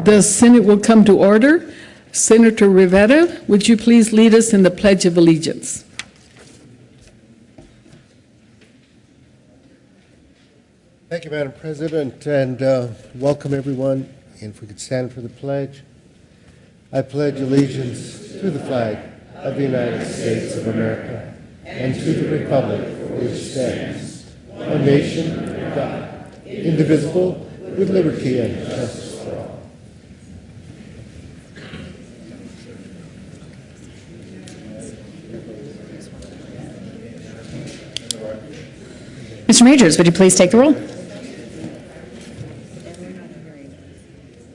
The Senate will come to order. Senator Rivera, would you please lead us in the Pledge of Allegiance? Thank you, Madam President, and welcome everyone. And if we could stand for the pledge. I pledge allegiance to the flag of the United States of America and to the republic for which stands one nation, under God, indivisible, with liberty and justice for all. Mr. Majors, would you please take the roll?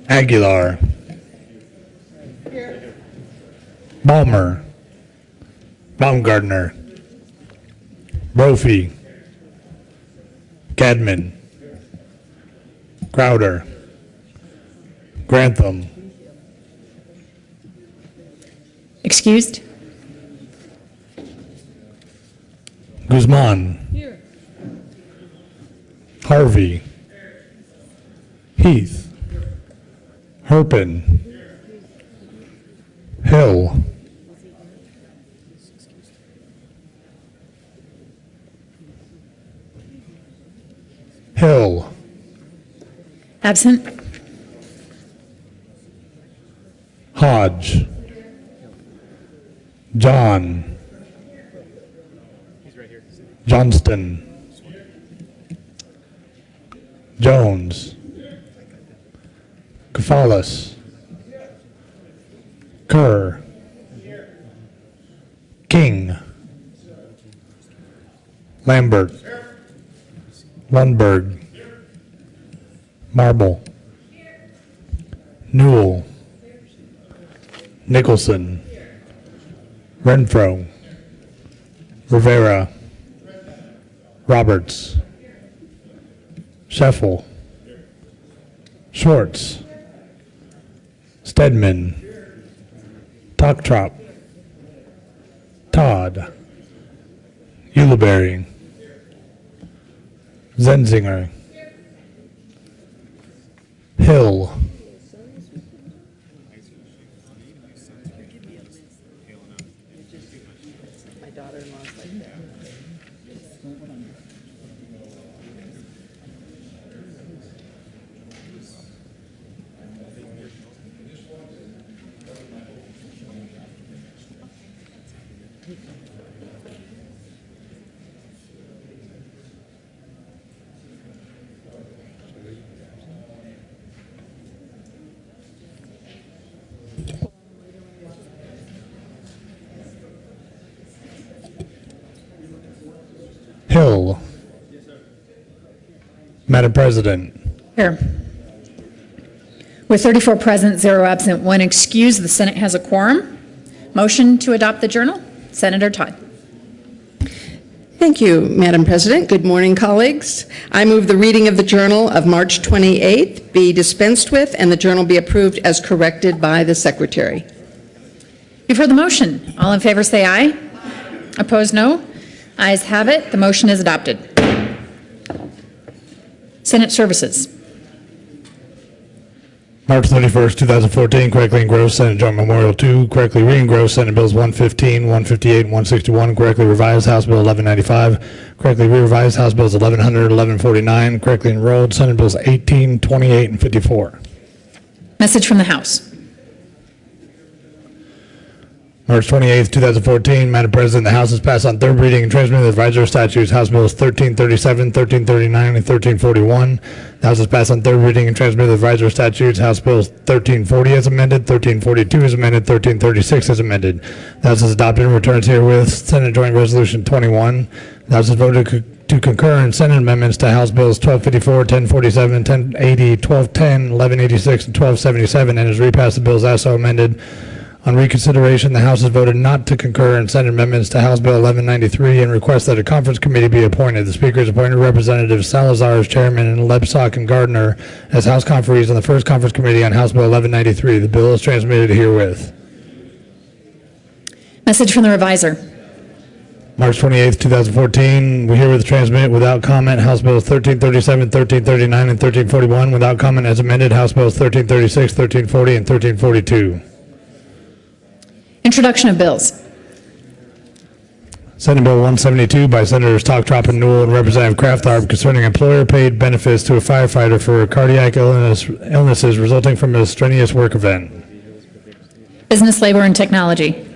Aguilar. Balmer. Baumgartner. Brophy. Cadman. Crowder. Grantham. Excused? Guzman. Harvey. Heath. Herpin. Hill. Hill. Absent? Hodge. John. Johnston. Jones. Kafalis. Kerr. King. Lambert. Lundberg. Marble. Newell. Nicholson. Renfro. Rivera. Roberts. Scheffel. Schwartz. Stedman. Tocktrop. Todd. Ulibarri. Zenzinger. Hill. Hill. Madam President. Here. With 34 present, 0 absent, 1 excused, the Senate has a quorum. Motion to adopt the journal. Senator Todd. Thank you, Madam President. Good morning, colleagues. I move the reading of the journal of March 28th be dispensed with and the journal be approved as corrected by the Secretary. You've heard the motion. All in favor say aye. Opposed, no. Ayes have it. The motion is adopted. Senate Services. March 31st, 2014, correctly engrossed Senate Joint Memorial 2, correctly re-engrossed Senate Bills 115, 158, and 161, correctly revised House Bill 1195, correctly re-revised House Bills 1100, 1149, correctly enrolled Senate Bills 18, 28, and 54. Message from the House. March 28, 2014, Madam President, the House has passed on third reading and transmitted the advisory statutes, House Bills 1337, 1339, and 1341. The House has passed on third reading and transmitted the advisory statutes, House Bills 1340 as amended, 1342 as amended, 1336 as amended. The House has adopted and returns herewith Senate Joint Resolution 21. The House has voted to concur in Senate amendments to House Bills 1254, 1047, 1080, 1210, 1186, and 1277, and has repassed the bills as so amended. On reconsideration, the House has voted not to concur in Senate amendments to House Bill 1193 and requests that a conference committee be appointed. The Speaker has appointed Representatives Salazar as chairman and Lebsack and Gardner as House conferees on the first conference committee on House Bill 1193. The bill is transmitted herewith. Message from the reviser. March 28, 2014, we herewith transmit without comment House Bills 1337, 1339, and 1341. Without comment as amended, House Bills 1336, 1340, and 1342. Introduction of bills. Senate Bill 172 by Senators Talcott and Newell and Representative Kraftarb concerning employer-paid benefits to a firefighter for cardiac illnesses resulting from a strenuous work event. Business, labor, and technology.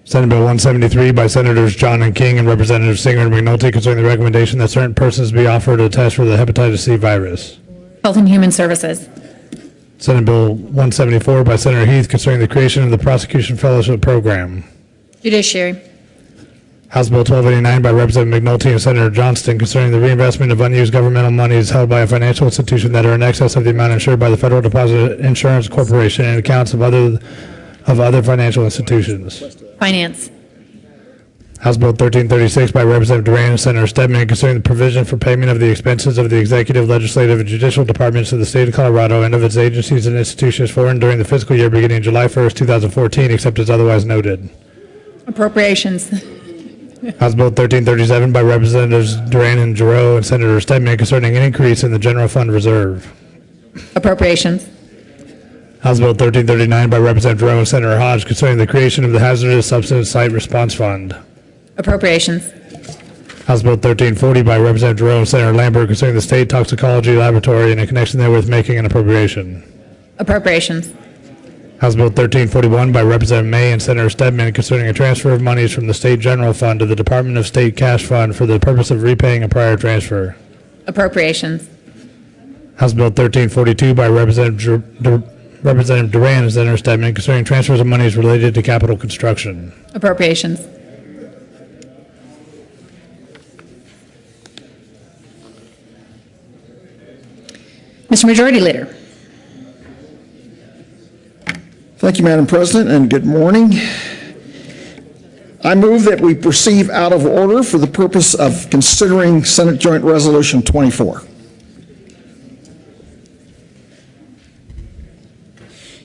Senate Bill 173 by Senators John and King and Representative Singer and McNulty concerning the recommendation that certain persons be offered a test for the hepatitis C virus. Health and Human Services. Senate Bill 174 by Senator Heath concerning the creation of the Prosecution Fellowship Program. Judiciary. House Bill 1289 by Representative McNulty and Senator Johnston concerning the reinvestment of unused governmental monies held by a financial institution that are in excess of the amount insured by the Federal Deposit Insurance Corporation and accounts of other financial institutions. Finance. House Bill 1336 by Representative Duran and Senator Stedman concerning the provision for payment of the expenses of the executive, legislative, and judicial departments of the state of Colorado and of its agencies and institutions for and during the fiscal year beginning July 1st, 2014, except as otherwise noted. Appropriations. House Bill 1337 by Representatives Duran and Giroux and Senator Stedman concerning an increase in the general fund reserve. Appropriations. House Bill 1339 by Representative Giroux and Senator Hodge concerning the creation of the Hazardous Substance Site Response Fund. Appropriations. House Bill 1340 by Representative Giroux and Senator Lambert concerning the State Toxicology Laboratory and in connection therewith making an appropriation. Appropriations. House Bill 1341 by Representative May and Senator Stedman concerning a transfer of monies from the State General Fund to the Department of State Cash Fund for the purpose of repaying a prior transfer. Appropriations. House Bill 1342 by Representative Duran and Senator Stedman concerning transfers of monies related to capital construction. Appropriations. Mr. Majority Leader. Thank you, Madam President, and good morning. I move that we proceed out of order for the purpose of considering Senate Joint Resolution 24.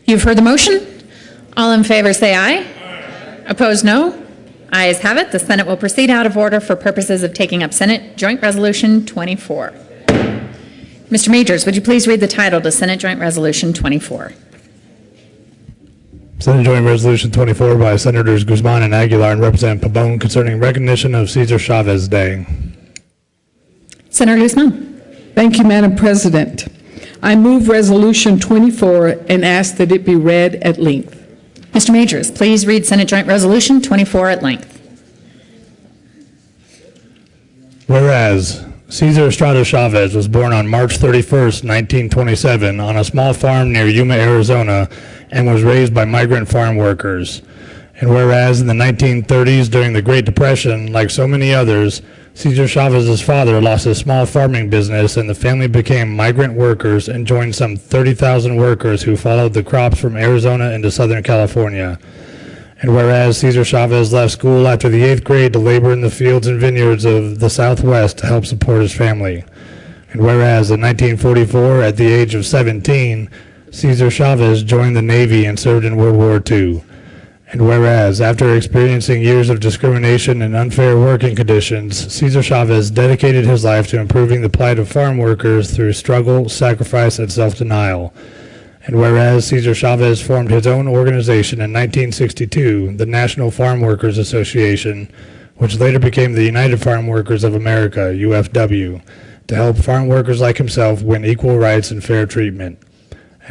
You've heard the motion. All in favor say aye. Opposed, no. Ayes have it. The Senate will proceed out of order for purposes of taking up Senate Joint Resolution 24. Mr. Majors, would you please read the title to Senate Joint Resolution 24? Senate Joint Resolution 24 by Senators Guzman and Aguilar and Representative Pabon concerning recognition of Cesar Chavez Day. Senator Guzman. Thank you, Madam President. I move Resolution 24 and ask that it be read at length. Mr. Majors, please read Senate Joint Resolution 24 at length. Whereas Cesar Estrada Chavez was born on March 31st, 1927 on a small farm near Yuma, Arizona, and was raised by migrant farm workers. And whereas in the 1930s during the Great Depression, like so many others, Cesar Chavez's father lost his small farming business and the family became migrant workers and joined some 30,000 workers who followed the crops from Arizona into Southern California. And whereas Cesar Chavez left school after the 8th grade to labor in the fields and vineyards of the Southwest to help support his family. And whereas in 1944, at the age of 17, Cesar Chavez joined the Navy and served in World War II. And whereas, after experiencing years of discrimination and unfair working conditions, Cesar Chavez dedicated his life to improving the plight of farm workers through struggle, sacrifice, and self-denial. And whereas Cesar Chavez formed his own organization in 1962, the National Farm Workers Association, which later became the United Farm Workers of America, UFW, to help farm workers like himself win equal rights and fair treatment.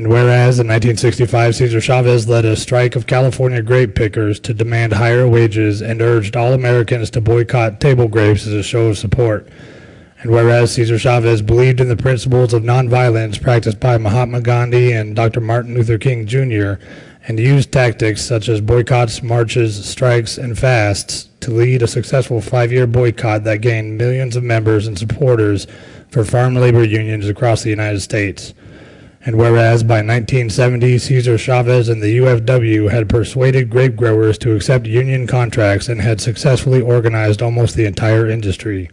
And whereas in 1965, Cesar Chavez led a strike of California grape pickers to demand higher wages and urged all Americans to boycott table grapes as a show of support. And whereas Cesar Chavez believed in the principles of nonviolence practiced by Mahatma Gandhi and Dr. Martin Luther King Jr., and used tactics such as boycotts, marches, strikes, and fasts to lead a successful 5-year boycott that gained millions of members and supporters for farm labor unions across the United States. And whereas by 1970, Cesar Chavez and the UFW had persuaded grape growers to accept union contracts and had successfully organized almost the entire industry.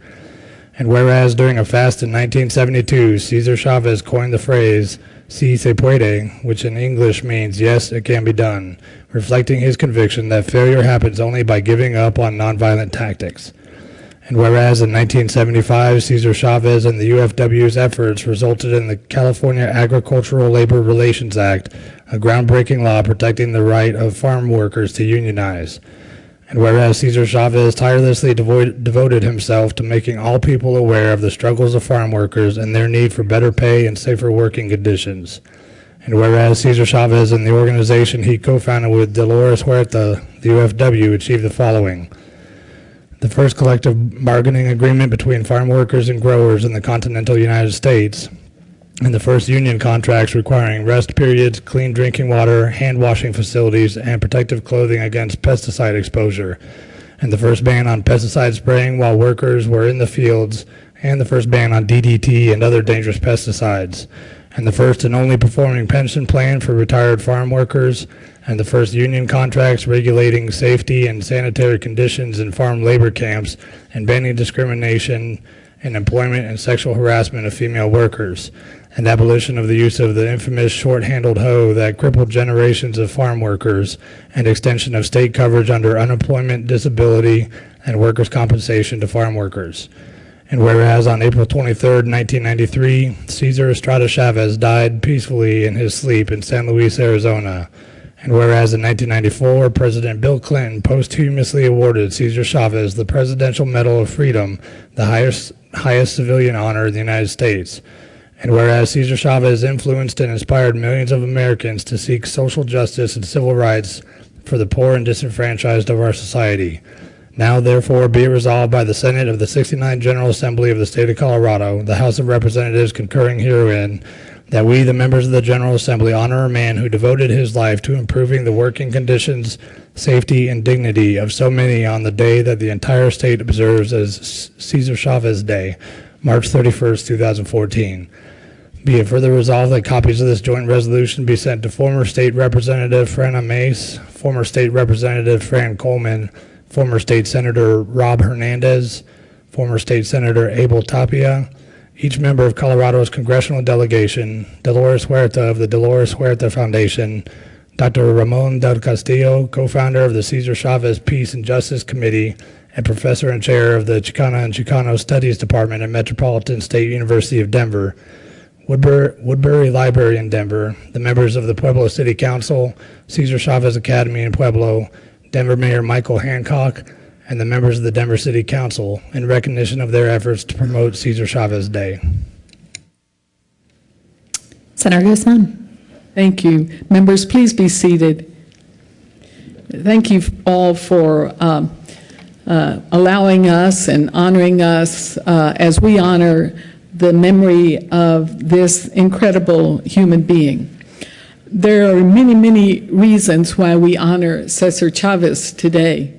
And whereas during a fast in 1972, Cesar Chavez coined the phrase, "Si se puede," which in English means, yes, it can be done, reflecting his conviction that failure happens only by giving up on nonviolent tactics. And whereas in 1975, Cesar Chavez and the UFW's efforts resulted in the California Agricultural Labor Relations Act, a groundbreaking law protecting the right of farm workers to unionize. And whereas Cesar Chavez tirelessly devoted himself to making all people aware of the struggles of farm workers and their need for better pay and safer working conditions. And whereas Cesar Chavez and the organization he co-founded with Dolores Huerta, the UFW, achieved the following: the first collective bargaining agreement between farm workers and growers in the continental United States, and the first union contracts requiring rest periods, clean drinking water, hand washing facilities, and protective clothing against pesticide exposure, and the first ban on pesticide spraying while workers were in the fields, and the first ban on DDT and other dangerous pesticides, and the first and only performing pension plan for retired farm workers, and the first union contracts regulating safety and sanitary conditions in farm labor camps and banning discrimination in employment and sexual harassment of female workers, and abolition of the use of the infamous short-handled hoe that crippled generations of farm workers, and extension of state coverage under unemployment, disability, and workers' compensation to farm workers. And whereas on April 23, 1993, Cesar Estrada Chavez died peacefully in his sleep in San Luis, Arizona. And whereas in 1994, President Bill Clinton posthumously awarded Cesar Chavez the Presidential Medal of Freedom, the highest civilian honor in the United States. And whereas Cesar Chavez influenced and inspired millions of Americans to seek social justice and civil rights for the poor and disenfranchised of our society. Now, therefore, be it resolved by the Senate of the 69th General Assembly of the State of Colorado, the House of Representatives concurring herein, that we, the members of the General Assembly, honor a man who devoted his life to improving the working conditions, safety, and dignity of so many on the day that the entire state observes as Cesar Chavez Day, March 31st, 2014. Be it further resolved that copies of this joint resolution be sent to former State Representative Frana Mace, former State Representative Fran Coleman, former State Senator Rob Hernandez, former State Senator Abel Tapia, each member of Colorado's congressional delegation, Dolores Huerta of the Dolores Huerta Foundation, Dr. Ramon Del Castillo, co-founder of the Cesar Chavez Peace and Justice Committee and professor and chair of the Chicana and Chicano Studies Department at Metropolitan State University of Denver, Woodbury Library in Denver, the members of the Pueblo City Council, Cesar Chavez Academy in Pueblo, Denver Mayor Michael Hancock, and the members of the Denver City Council in recognition of their efforts to promote Cesar Chavez Day. Senator Guzman. Thank you. Members, please be seated. Thank you all for allowing us and honoring us as we honor the memory of this incredible human being. There are many, many reasons why we honor Cesar Chavez today.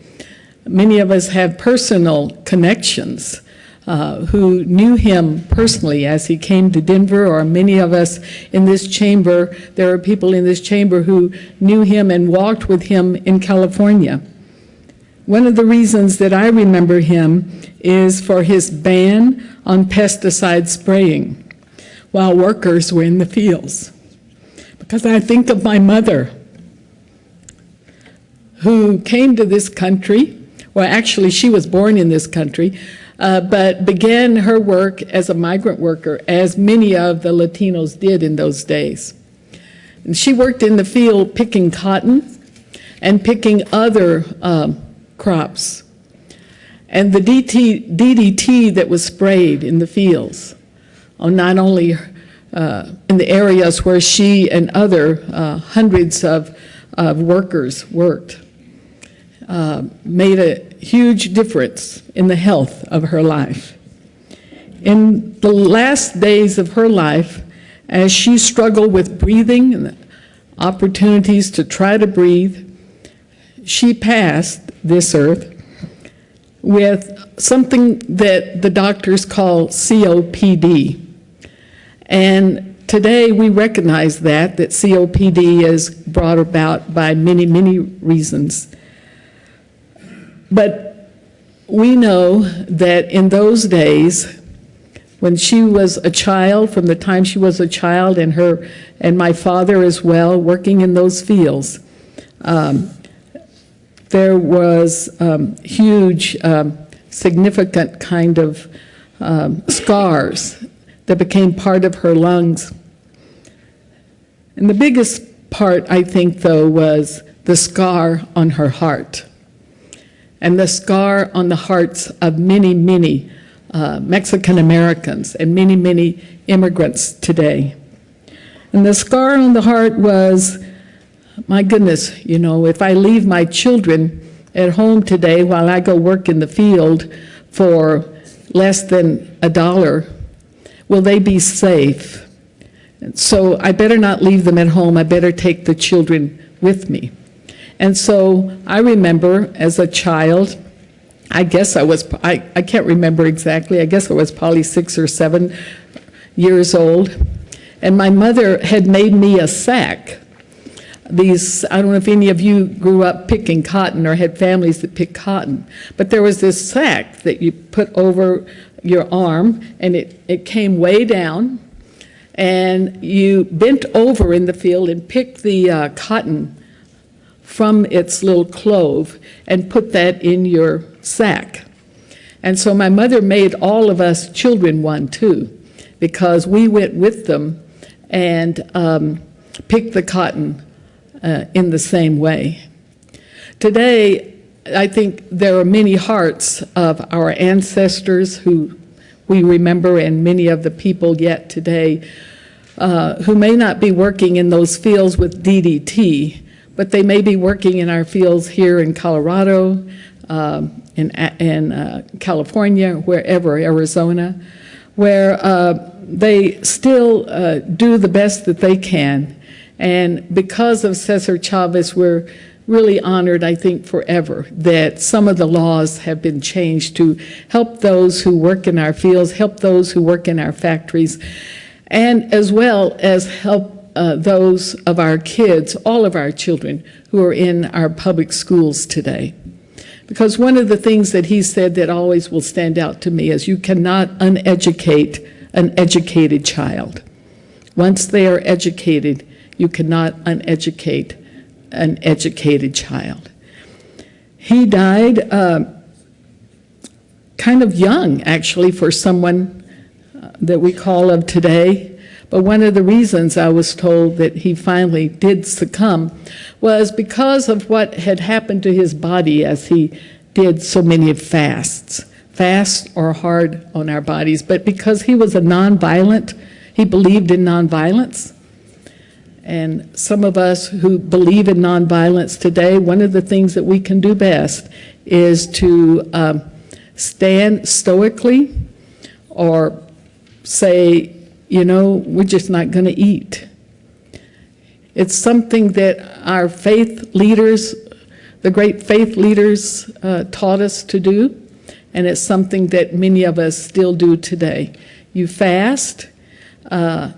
Many of us have personal connections who knew him personally as he came to Denver, or many of us in this chamber, there are people in this chamber who knew him and walked with him in California. One of the reasons that I remember him is for his ban on pesticide spraying while workers were in the fields. Because I think of my mother, who came to this country. Well, actually, she was born in this country, but began her work as a migrant worker, as many of the Latinos did in those days. And she worked in the field picking cotton and picking other crops. And the DDT that was sprayed in the fields on not only in the areas where she and other hundreds of workers worked, made a huge difference in the health of her life. In the last days of her life, as she struggled with breathing and the opportunities to try to breathe, she passed this earth with something that the doctors call COPD. And today we recognize that COPD is brought about by many, many reasons. But we know that in those days, when she was a child, from the time she was a child, and my father as well, working in those fields, there was huge, significant kind of scars that became part of her lungs. And the biggest part, I think, though, was the scar on her heart, and the scar on the hearts of many, many Mexican Americans and many, many immigrants today. And the scar on the heart was, my goodness, you know, if I leave my children at home today while I go work in the field for less than $1, will they be safe? So I better not leave them at home. I better take the children with me. And so I remember as a child, I guess I can't remember exactly, I guess I was probably 6 or 7 years old, and my mother had made me a sack. These, I don't know if any of you grew up picking cotton or had families that picked cotton, but there was this sack that you put over your arm, and it came way down, and you bent over in the field and picked the cotton from its little clove and put that in your sack. And so my mother made all of us children one too, because we went with them and picked the cotton in the same way. Today, I think there are many hearts of our ancestors who we remember, and many of the people yet today who may not be working in those fields with DDT, but they may be working in our fields here in Colorado, in California, wherever, Arizona, where they still do the best that they can. And because of Cesar Chavez, we're really honored, I think, forever that some of the laws have been changed to help those who work in our fields, help those who work in our factories, and as well as help those of our kids, all of our children who are in our public schools today. Because one of the things that he said that always will stand out to me is you cannot uneducate an educated child. Once they are educated, you cannot uneducate an educated child. He died kind of young, actually, for someone that we call of today. But one of the reasons I was told that he finally did succumb was because of what had happened to his body as he did so many fasts. Fasts are hard on our bodies, but because he was a nonviolent, he believed in nonviolence. And some of us who believe in nonviolence today, one of the things that we can do best is to stand stoically or say, you know, we're just not going to eat. It's something that our faith leaders, the great faith leaders, taught us to do, and it's something that many of us still do today. You fast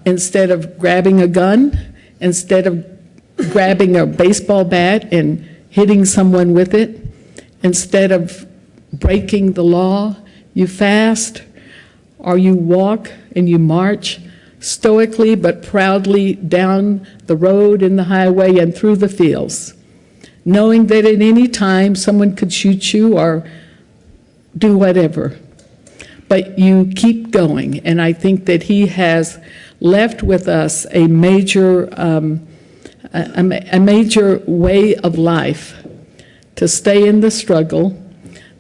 instead of grabbing a gun, instead of grabbing a baseball bat and hitting someone with it, instead of breaking the law, you fast, or you walk and you march stoically but proudly down the road and the highway and through the fields, knowing that at any time someone could shoot you or do whatever. But you keep going, and I think that he has left with us a major way of life to stay in the struggle,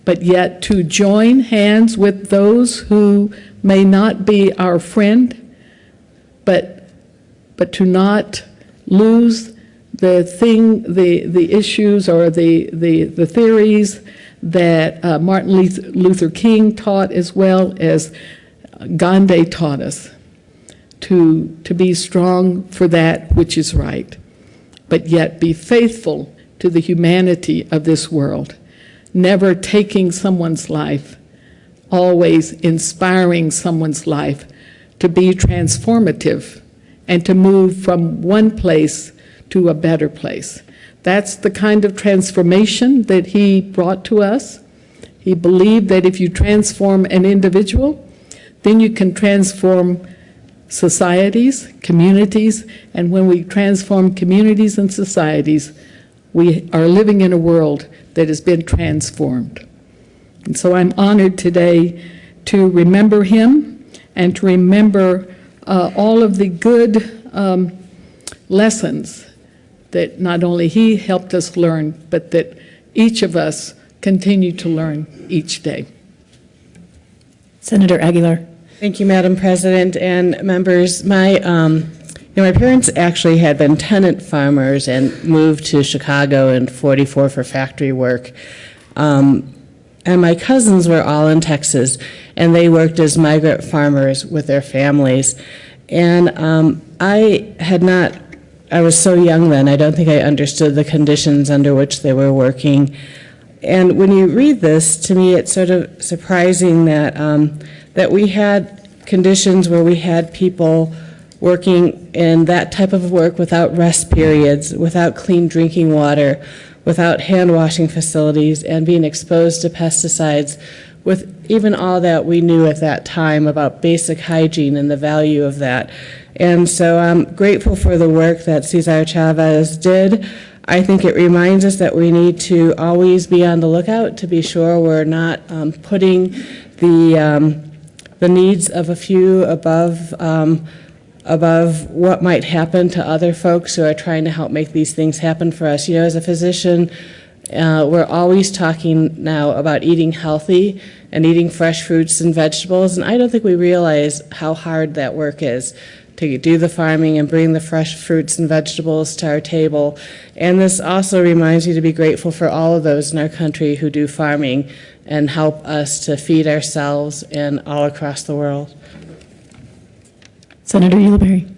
but yet to join hands with those who may not be our friend, but but to not lose the issues or the theories that Martin Luther King taught, as well as Gandhi taught us, to be strong for that which is right, but yet be faithful to the humanity of this world, never taking someone's life, always inspiring someone's life to be transformative and to move from one place to a better place. That's the kind of transformation that he brought to us. He believed that if you transform an individual, then you can transform societies, communities, and when we transform communities and societies, we are living in a world that has been transformed. And so I'm honored today to remember him and to remember all of the good lessons that not only he helped us learn, but that each of us continue to learn each day. Senator Aguilar. Thank you, Madam President and members. My parents actually had been tenant farmers and moved to Chicago in '44 for factory work. And my cousins were all in Texas, and they worked as migrant farmers with their families. And I was so young then, I don't think I understood the conditions under which they were working. And when you read this, to me it's sort of surprising that, that we had conditions where we had people working in that type of work without rest periods, without clean drinking water, without hand washing facilities, and being exposed to pesticides, with even all that we knew at that time about basic hygiene and the value of that. And so I'm grateful for the work that Cesar Chavez did. I think it reminds us that we need to always be on the lookout to be sure we're not putting the needs of a few above what might happen to other folks who are trying to help make these things happen for us. You know, as a physician, we're always talking now about eating healthy and eating fresh fruits and vegetables, and I don't think we realize how hard that work is to do the farming and bring the fresh fruits and vegetables to our table. And this also reminds me to be grateful for all of those in our country who do farming and help us to feed ourselves and all across the world. Senator Ulibarri.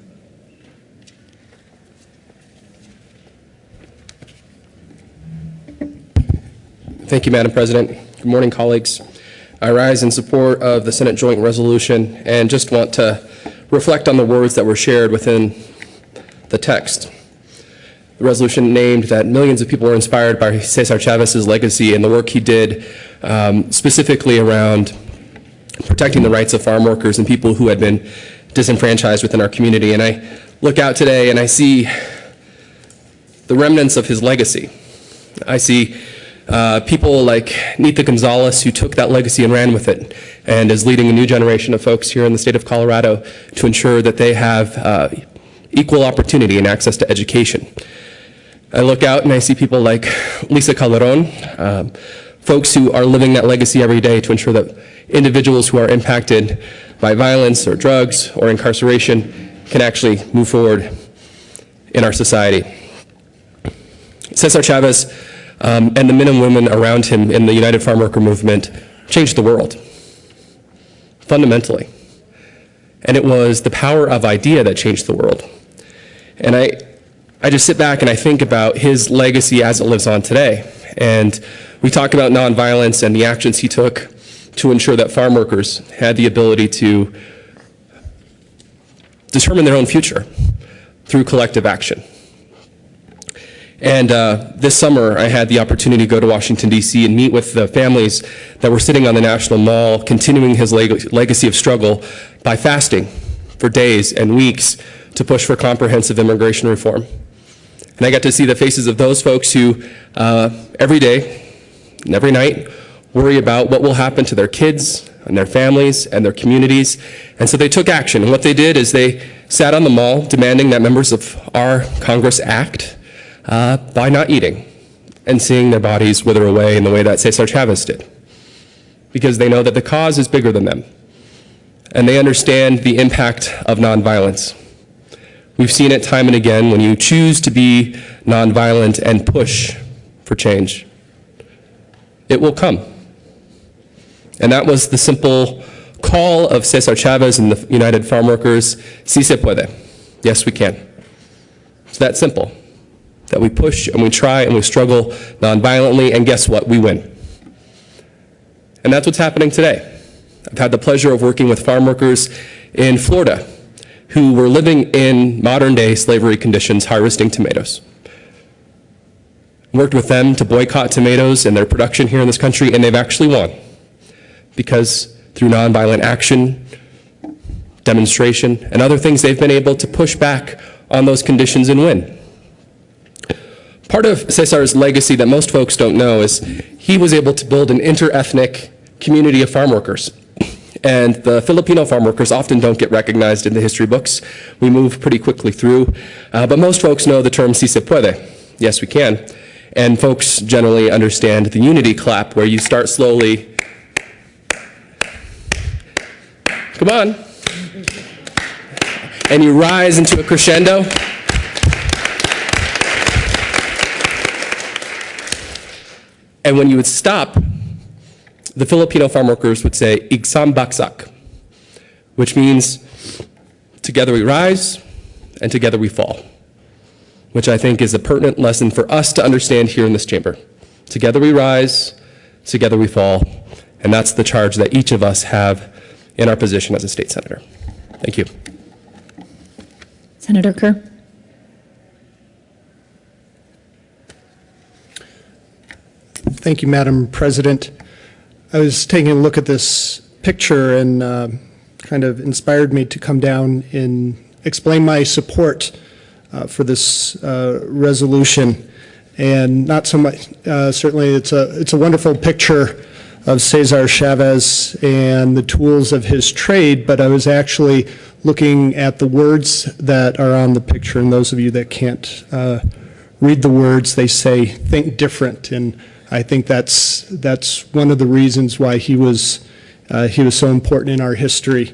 Thank you, Madam President. Good morning, colleagues. I rise in support of the Senate Joint Resolution and just want to reflect on the words that were shared within the text. The resolution named that millions of people were inspired by Cesar Chavez's legacy and the work he did specifically around protecting the rights of farm workers and people who had been disenfranchised within our community. And I look out today and I see the remnants of his legacy. I see people like Nita Gonzalez, who took that legacy and ran with it and is leading a new generation of folks here in the state of Colorado to ensure that they have equal opportunity and access to education. I look out and I see people like Lisa Calderon, folks who are living that legacy every day to ensure that individuals who are impacted by violence or drugs or incarceration can actually move forward in our society. Cesar Chavez and the men and women around him in the United Farm Worker Movement changed the world, fundamentally. And it was the power of idea that changed the world. And I just sit back and I think about his legacy as it lives on today. And we talk about nonviolence and the actions he took to ensure that farm workers had the ability to determine their own future through collective action. And this summer, I had the opportunity to go to Washington, D.C. and meet with the families that were sitting on the National Mall, continuing his legacy of struggle by fasting for days and weeks to push for comprehensive immigration reform. And I got to see the faces of those folks who every day and every night worry about what will happen to their kids and their families and their communities. And so they took action. And what they did is they sat on the mall demanding that members of our Congress act by not eating and seeing their bodies wither away in the way that Cesar Chavez did. Because they know that the cause is bigger than them. And they understand the impact of nonviolence. We've seen it time and again when you choose to be nonviolent and push for change. It will come. And that was the simple call of Cesar Chavez and the United Farm Workers, "Si se puede." Yes, we can. It's that simple, that we push and we try and we struggle nonviolently, and guess what? We win. And that's what's happening today. I've had the pleasure of working with farm workers in Florida who were living in modern-day slavery conditions harvesting tomatoes. Worked with them to boycott tomatoes and their production here in this country, and they've actually won. Because through nonviolent action, demonstration, and other things, they've been able to push back on those conditions and win. Part of Cesar's legacy that most folks don't know is he was able to build an inter-ethnic community of farm workers. And the Filipino farm workers often don't get recognized in the history books. We move pretty quickly through. But most folks know the term "si se puede." Yes, we can. And folks generally understand the unity clap, where you start slowly. Come on. And you rise into a crescendo. And when you would stop, the Filipino farm workers would say, "Igsam baksak," which means together we rise and together we fall, which I think is a pertinent lesson for us to understand here in this chamber. Together we rise, together we fall, and that's the charge that each of us have in our position as a state senator. Thank you. Senator Kerr. Thank you, Madam President. I was taking a look at this picture and kind of inspired me to come down and explain my support for this resolution. And not so much, certainly it's a wonderful picture of Cesar Chavez and the tools of his trade, but I was actually looking at the words that are on the picture, and those of you that can't read the words, they say, "Think different," and I think that's one of the reasons why he was so important in our history.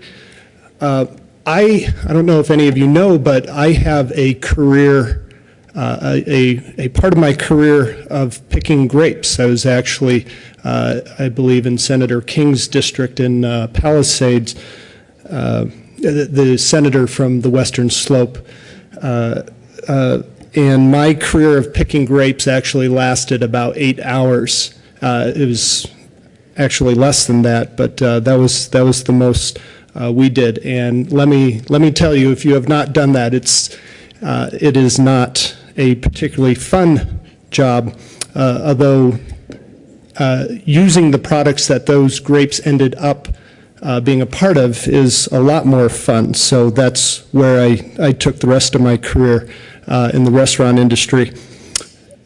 I don't know if any of you know, but I have a career, a part of my career of picking grapes. I was actually, I believe, in Senator King's district in Palisades, the senator from the Western Slope. And my career of picking grapes actually lasted about 8 hours. It was actually less than that, but that was the most we did. And let me tell you, if you have not done that, it is not a particularly fun job. Although using the products that those grapes ended up being a part of is a lot more fun. So that's where I took the rest of my career in the restaurant industry.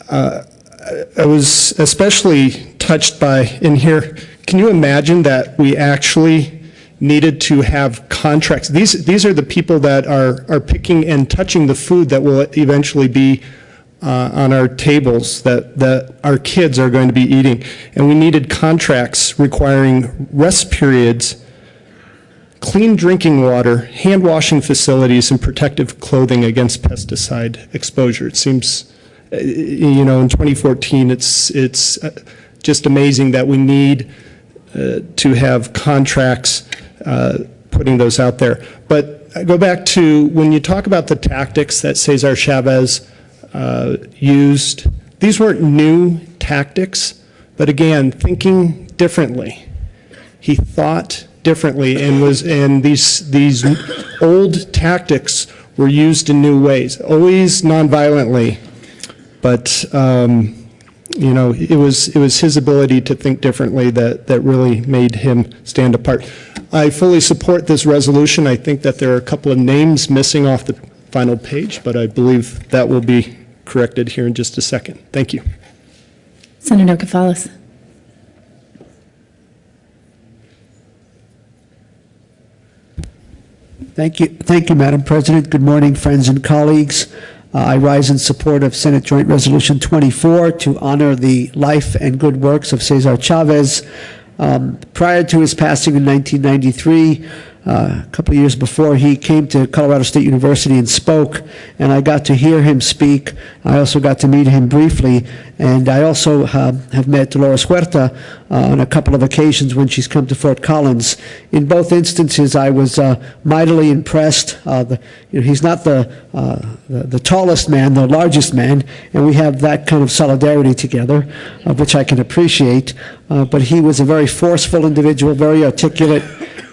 I was especially touched by, in here, can you imagine that we actually needed to have contracts? These are the people that are picking and touching the food that will eventually be on our tables, that our kids are going to be eating. And we needed contracts requiring rest periods, clean drinking water, hand washing facilities, and protective clothing against pesticide exposure. It seems, in 2014, it's just amazing that we need to have contracts putting those out there. But I go back to when you talk about the tactics that Cesar Chavez used, these weren't new tactics, but again, thinking differently. He thought differently, and these old tactics were used in new ways, always nonviolently, but it was his ability to think differently that really made him stand apart. I fully support this resolution. I think that there are a couple of names missing off the final page, but I believe that will be corrected here in just a second. Thank you. Senator Kefales. Thank you, Madam President. Good morning, friends and colleagues. I rise in support of Senate Joint Resolution 24 to honor the life and good works of Cesar Chavez. Prior to his passing in 1993, a couple of years before he came to Colorado State University and spoke, and I got to hear him speak. I also got to meet him briefly, and I also have met Dolores Huerta on a couple of occasions when she's come to Fort Collins. In both instances, I was mightily impressed. He's not the tallest man, the largest man, and we have that kind of solidarity together, which I can appreciate. But he was a very forceful individual, very articulate,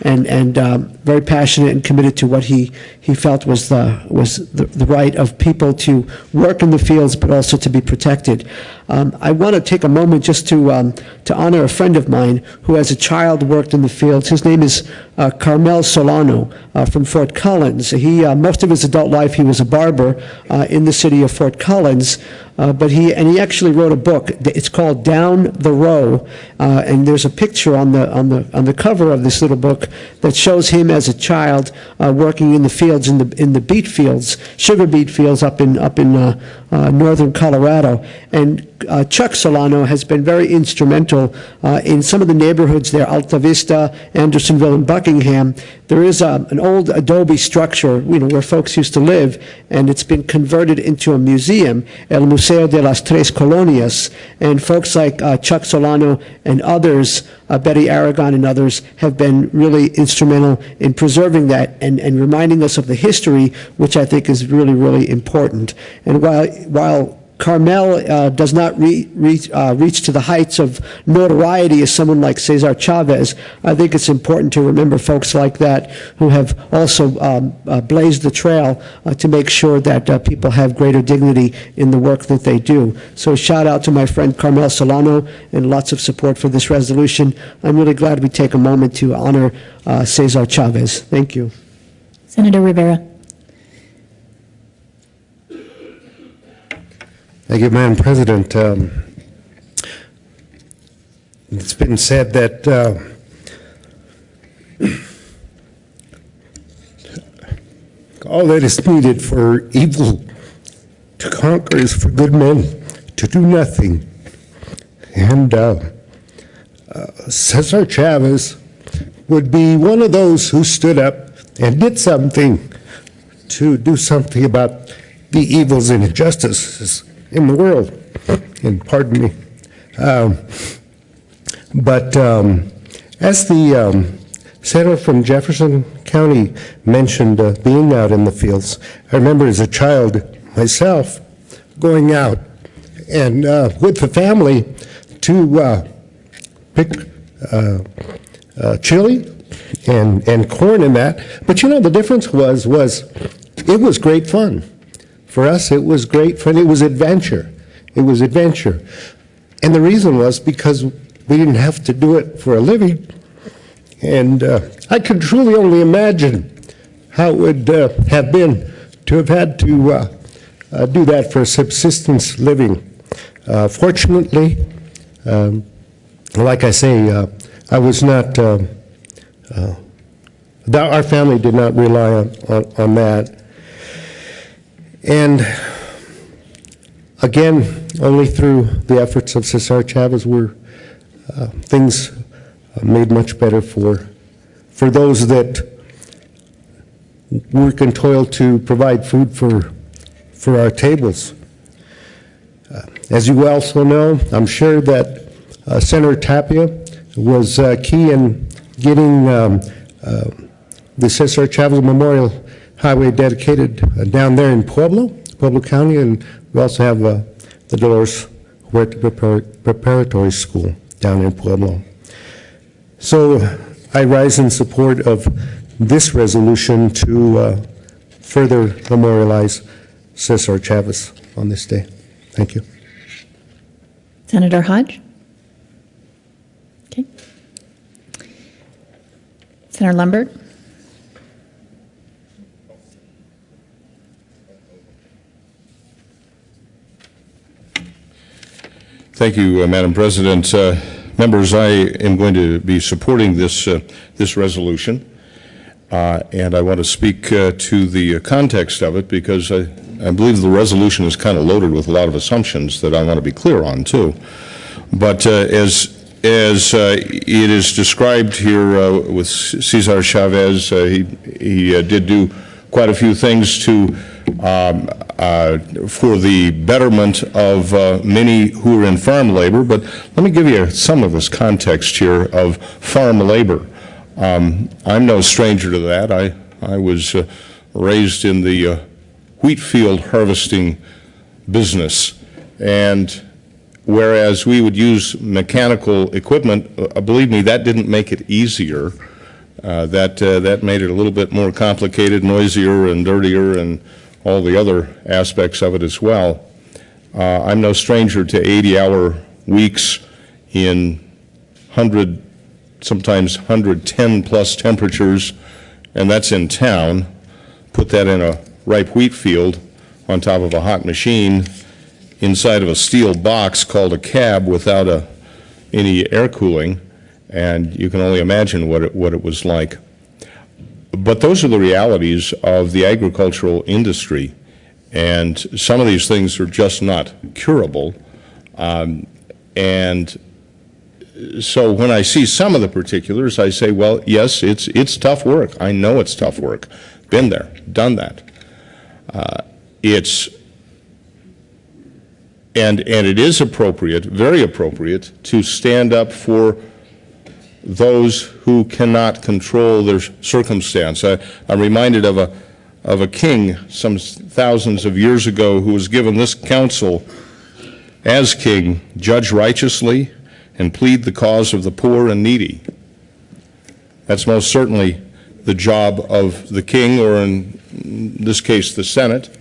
and very passionate and committed to what he felt was the right of people to work in the fields, but also to be protected. I want to take a moment just to honor a friend of mine who, as a child, worked in the fields. His name is Carmel Solano from Fort Collins. Most of his adult life, he was a barber in the city of Fort Collins. But he actually wrote a book. It's called Down the Row, and there's a picture on the cover of this little book that shows him as a child working in the fields, in the beet fields, sugar beet fields up in northern Colorado. And Chuck Solano has been very instrumental in some of the neighborhoods there, Alta Vista, Andersonville, and Buckingham. There is an old adobe structure, where folks used to live, and it's been converted into a museum, El Museo de las Tres Colonias, and folks like Chuck Solano and others, Betty Aragon and others, have been really instrumental in preserving that and reminding us of the history, which I think is really, really important. And while Carmel does not reach to the heights of notoriety as someone like Cesar Chavez, I think it's important to remember folks like that who have also blazed the trail to make sure that people have greater dignity in the work that they do. So shout out to my friend Carmel Solano, and lots of support for this resolution. I'm really glad we take a moment to honor Cesar Chavez. Thank you. Senator Rivera. Thank you, Madam President. It's been said that all that is needed for evil to conquer is for good men to do nothing. And Cesar Chavez would be one of those who stood up and did something to do something about the evils and injustices in the world, and pardon me. But as the senator from Jefferson County mentioned being out in the fields, I remember as a child myself going out and with the family to pick chili and corn and that. But the difference was it was great fun. For us, it was great fun. It was adventure. It was adventure. And the reason was because we didn't have to do it for a living. And I could truly only imagine how it would have been to have had to do that for a subsistence living. Fortunately, like I say, I was not, our family did not rely on that. And again, only through the efforts of Cesar Chavez were things made much better for those that work and toil to provide food for our tables. As you also know, I'm sure that Senator Tapia was key in getting the Cesar Chavez Memorial Highway dedicated down there in Pueblo County, and we also have the Dolores Huerta Preparatory School down in Pueblo. So I rise in support of this resolution to further memorialize Cesar Chavez on this day. Thank you. Senator Hodge. Okay. Senator Lumbert. Thank you, Madam President. Members, I am going to be supporting this resolution, and I want to speak to the context of it because I believe the resolution is kind of loaded with a lot of assumptions that I want to be clear on, too. But as as it is described here with Cesar Chavez, he did do quite a few things to for the betterment of many who are in farm labor. But let me give you some of this context here of farm labor. I'm no stranger to that. I was raised in the wheat field harvesting business, and whereas we would use mechanical equipment, believe me, that didn't make it easier. That made it a little bit more complicated, noisier and dirtier, and all the other aspects of it as well. I'm no stranger to 80-hour weeks in sometimes 110 plus temperatures, and that's in town. Put that in a ripe wheat field on top of a hot machine inside of a steel box called a cab without any air cooling, and you can only imagine what it was like. But those are the realities of the agricultural industry, and some of these things are just not curable. And so when I see some of the particulars, I say, well, yes, it's tough work. I know it's tough work. Been there, done that. And it is appropriate, very appropriate, to stand up for those who cannot control their circumstance. I'm reminded of a king some thousands of years ago who was given this counsel as king: judge righteously and plead the cause of the poor and needy. That's most certainly the job of the king, or in this case, the Senate.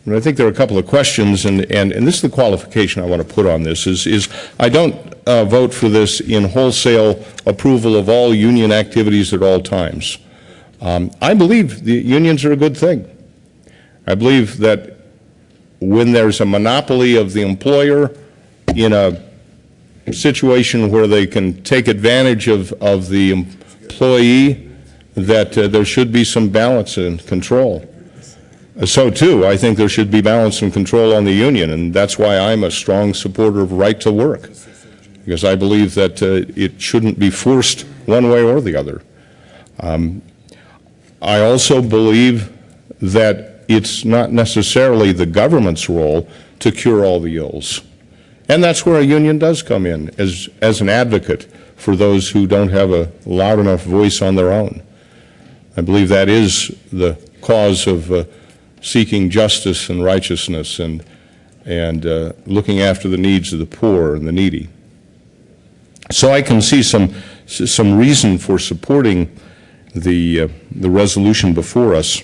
And I think there are a couple of questions, and this is the qualification I want to put on this, is I don't vote for this in wholesale approval of all union activities at all times. I believe the unions are a good thing. I believe that when there's a monopoly of the employer in a situation where they can take advantage of the employee, that there should be some balance and control. So, too, I think there should be balance and control on the union, and that's why I'm a strong supporter of right to work, because I believe that it shouldn't be forced one way or the other. I also believe that it's not necessarily the government's role to cure all the ills, and that's where a union does come in as an advocate for those who don't have a loud enough voice on their own. I believe that is the cause of seeking justice and righteousness and looking after the needs of the poor and the needy. So I can see some reason for supporting the resolution before us,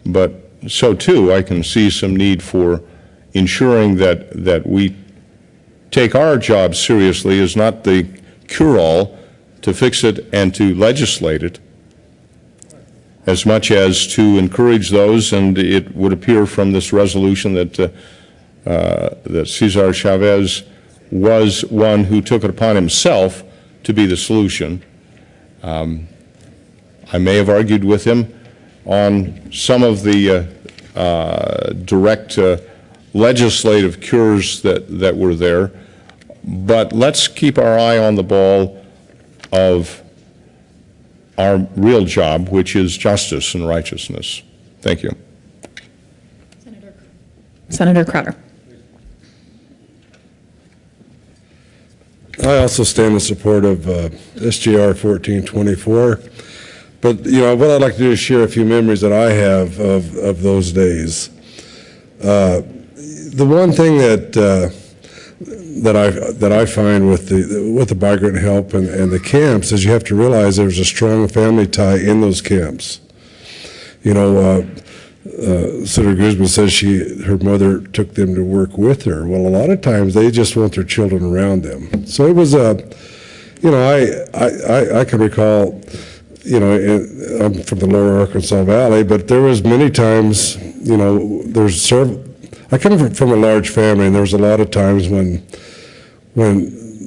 but so too I can see some need for ensuring that we take our job seriously as not the cure-all to fix it and to legislate it, as much as to encourage those, and it would appear from this resolution that Cesar Chavez was one who took it upon himself to be the solution. I may have argued with him on some of the direct legislative cures that were there, but let's keep our eye on the ball of our real job, which is justice and righteousness. Thank you. Senator Crowder. I also stand in support of SJR 1424. But, you know, what I'd like to do is share a few memories that I have of those days. The one thing that I find with the migrant help and the camps is you have to realize there's a strong family tie in those camps. You know, Senator Guzman says her mother took them to work with her. Well, a lot of times they just want their children around them. So it was you know, I can recall, you know, I'm from the lower Arkansas Valley, but there was many times, you know, I come from a large family, and there was a lot of times when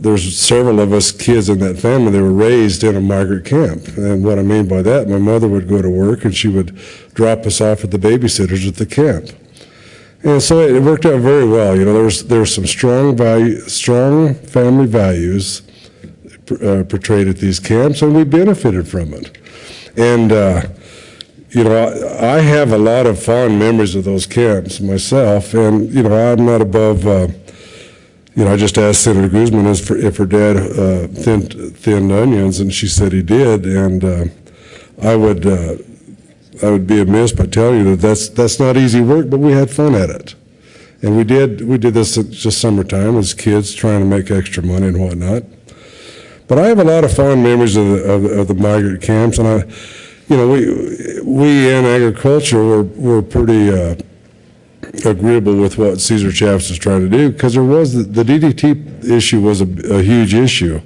there's several of us kids in that family that were raised in a migrant camp. And what I mean by that, my mother would go to work and she would drop us off at the babysitters at the camp. And so it worked out very well. You know, there's some strong family values portrayed at these camps, and we benefited from it. And you know, I have a lot of fond memories of those camps myself, and you know, I'm not above. You know, I just asked Senator Guzman if her dad thinned onions, and she said he did. And I would be amiss by telling you that that's not easy work, but we had fun at it. And we did this at just summertime as kids trying to make extra money and whatnot. But I have a lot of fond memories of the migrant camps, and you know, we in agriculture were pretty agreeable with what Cesar Chavez was trying to do, because there was the DDT issue was a huge issue.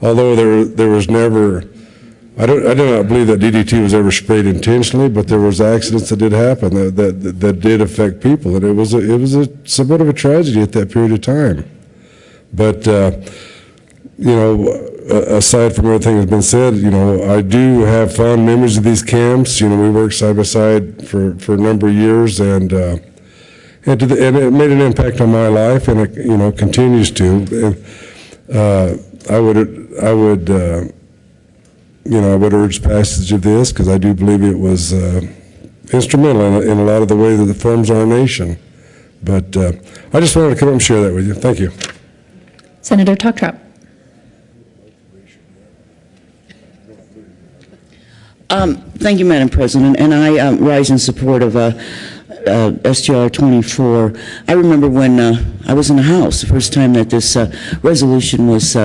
Although there was never, I do not believe that DDT was ever sprayed intentionally, but there was accidents that did happen that did affect people, and it was somewhat of a tragedy at that period of time. But you know, aside from everything that's been said, you know, I do have fond memories of these camps. You know, we worked side by side for a number of years, and it made an impact on my life, and it, you know, continues to. And I would you know, I would urge passage of this, because I do believe it was instrumental in a lot of the way that it forms our nation. But I just wanted to come up and share that with you. Thank you. Senator Toktrop. Thank you, Madam President, and I rise in support of SGR 24. I remember when I was in the House, the first time that this resolution was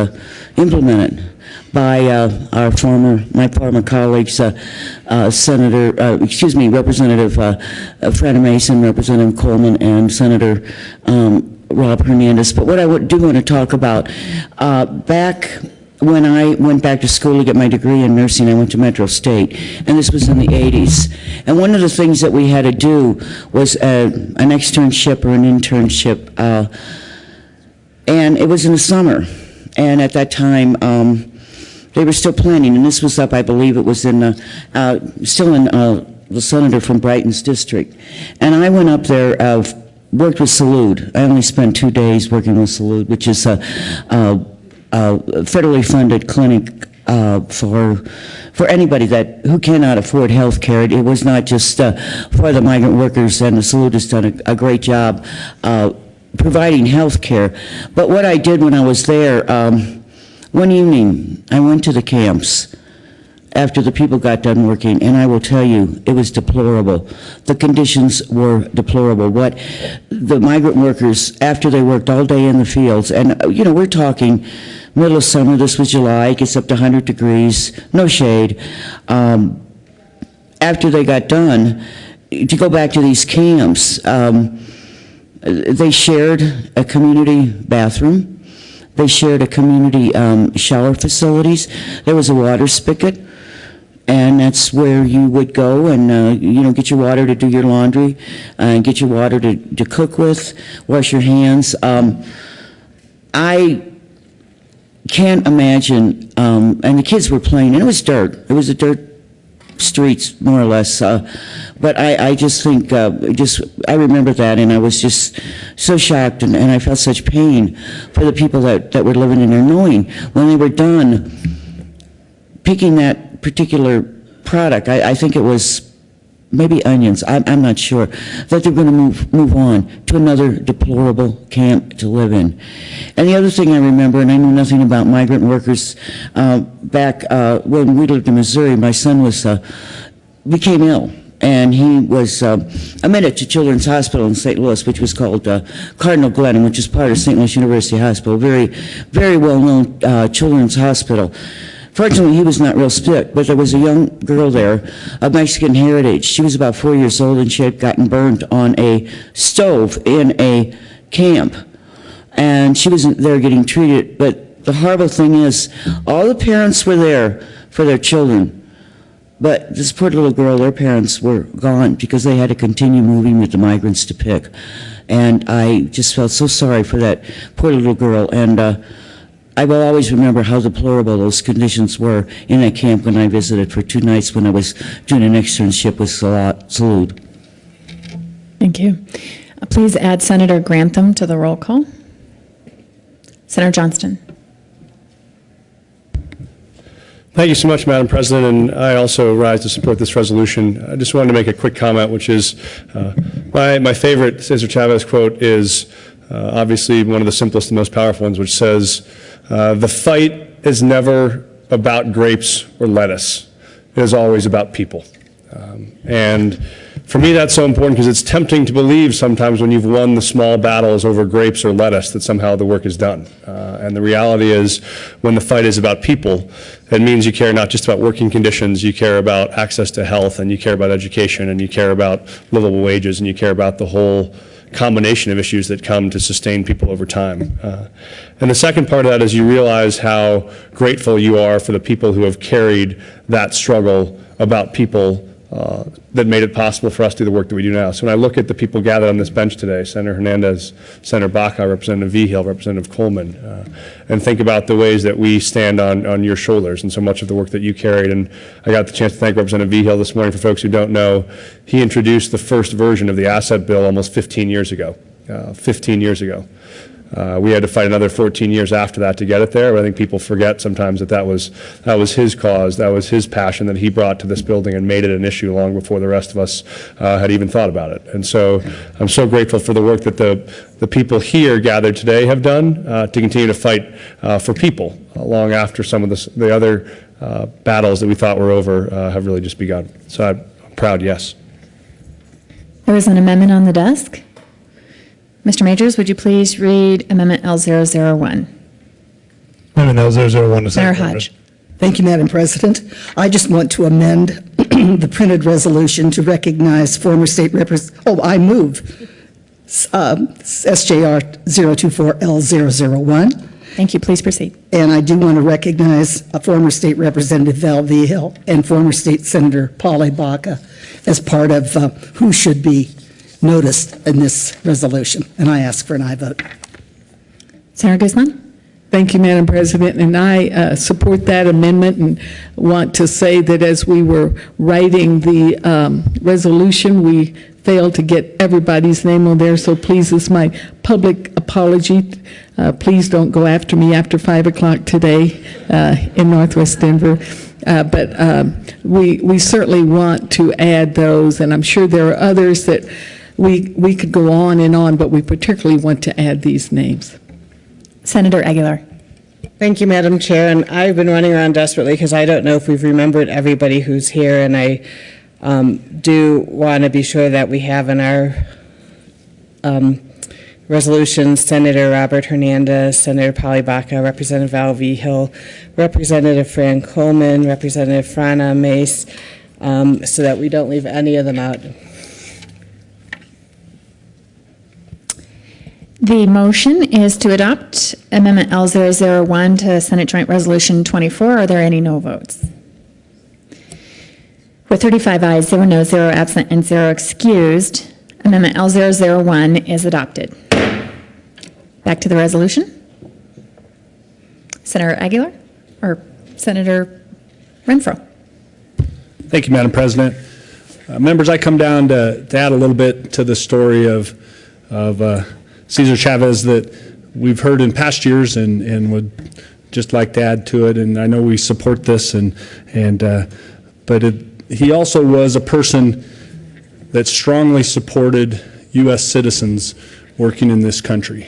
implemented by my former colleagues, Representative Freda Mason, Representative Coleman, and Senator Rob Hernandez. But what I do want to talk about, back when I went back to school to get my degree in nursing, I went to Metro State, and this was in the 80s. And one of the things that we had to do was an externship or an internship, and it was in the summer. And at that time, they were still planning, and this was up, I believe it was in, still in the senator from Brighton's district. And I went up there, worked with Salud. I only spent 2 days working with Salud, which is a federally funded clinic for anybody who cannot afford health care. It was not just for the migrant workers, and the Salud has done a great job providing health care. But what I did when I was there, one evening, I went to the camps after the people got done working, and I will tell you, it was deplorable. The conditions were deplorable. What the migrant workers, after they worked all day in the fields, and you know, we're talking middle of summer, this was July, it gets up to 100 degrees, no shade. After they got done, to go back to these camps, they shared a community bathroom. They shared a community shower facilities. There was a water spigot, and that's where you would go and you know, get your water to do your laundry, and get your water to cook with, wash your hands. I can't imagine, and the kids were playing, and it was dirt. It was a dirt streets, more or less. But I just think, I remember that, and I was just so shocked, and I felt such pain for the people that were living in there, knowing when they were done picking that particular product, I think it was maybe onions, I'm not sure, that they're going to move on to another deplorable camp to live in. And the other thing I remember, and I knew nothing about migrant workers, back when we lived in Missouri, my son became ill, and he was admitted to Children's Hospital in St. Louis, which was called Cardinal Glennon, which is part of St. Louis University Hospital, very, very well-known children's hospital. Fortunately, he was not real sick, but there was a young girl there of Mexican heritage. She was about 4 years old, and she had gotten burned on a stove in a camp. And she was there getting treated. But the horrible thing is, all the parents were there for their children. But this poor little girl, their parents were gone because they had to continue moving with the migrants to pick. And I just felt so sorry for that poor little girl. And I will always remember how deplorable those conditions were in that camp when I visited for 2 nights when I was doing an externship with Salud. Thank you. Please add Senator Grantham to the roll call. Senator Johnston. Thank you so much, Madam President, and I also rise to support this resolution. I just wanted to make a quick comment, which is my favorite Cesar Chavez quote is obviously one of the simplest and most powerful ones, which says, "The fight is never about grapes or lettuce. It is always about people." And for me, that's so important because it's tempting to believe sometimes when you've won the small battles over grapes or lettuce that somehow the work is done. And the reality is when the fight is about people, it means you care not just about working conditions, you care about access to health, and you care about education, and you care about livable wages, and you care about the whole combination of issues that come to sustain people over time. And the second part of that is you realize how grateful you are for the people who have carried that struggle about people that made it possible for us to do the work that we do now. So when I look at the people gathered on this bench today, Senator Hernandez, Senator Baca, Representative Vigil, Representative Coleman, and think about the ways that we stand on your shoulders and so much of the work that you carried. And I got the chance to thank Representative Vigil this morning. For folks who don't know, he introduced the first version of the asset bill almost 15 years ago. 15 years ago. We had to fight another 14 years after that to get it there. But I think people forget sometimes that was his cause, that was his passion that he brought to this building and made it an issue long before the rest of us had even thought about it. And so I'm so grateful for the work that the people here gathered today have done to continue to fight for people long after some of the other battles that we thought were over have really just begun. So I'm proud, yes. There is an amendment on the desk. Mr. Majors, would you please read Amendment L001? Amendment L001 to Senator Hodge. Thank you, Madam President. I just want to amend the printed resolution to recognize former state I move SJR 024L001. Thank you. Please proceed. And I do want to recognize a former state representative, Val Vigil, and former state Senator Polly Baca as part of who should be noticed in this resolution, and I ask for an aye vote. Senator Guzman? Thank you, Madam President, and I support that amendment and want to say that as we were writing the resolution, we failed to get everybody's name on there, so please, this is my public apology. Please don't go after me after 5 o'clock today in Northwest Denver. But we certainly want to add those, and I'm sure there are others that we could go on, but we particularly want to add these names. Senator Aguilar. Thank you, Madam Chair. And I've been running around desperately because I don't know if we've remembered everybody who's here, and I do want to be sure that we have in our resolutions Senator Robert Hernandez, Senator Polly Baca, Representative Val Vigil, Representative Fran Coleman, Representative Frana Mace, so that we don't leave any of them out. The motion is to adopt Amendment L001 to Senate Joint Resolution 24. Are there any no votes? With 35 ayes, 0 noes, 0 absent, and 0 excused, Amendment L001 is adopted. Back to the resolution. Senator Aguilar or Senator Renfro? Thank you, Madam President. Members, I come down to add a little bit to the story of Cesar Chavez that we've heard in past years and would just like to add to it. And I know we support this, but he also was a person that strongly supported U.S. citizens working in this country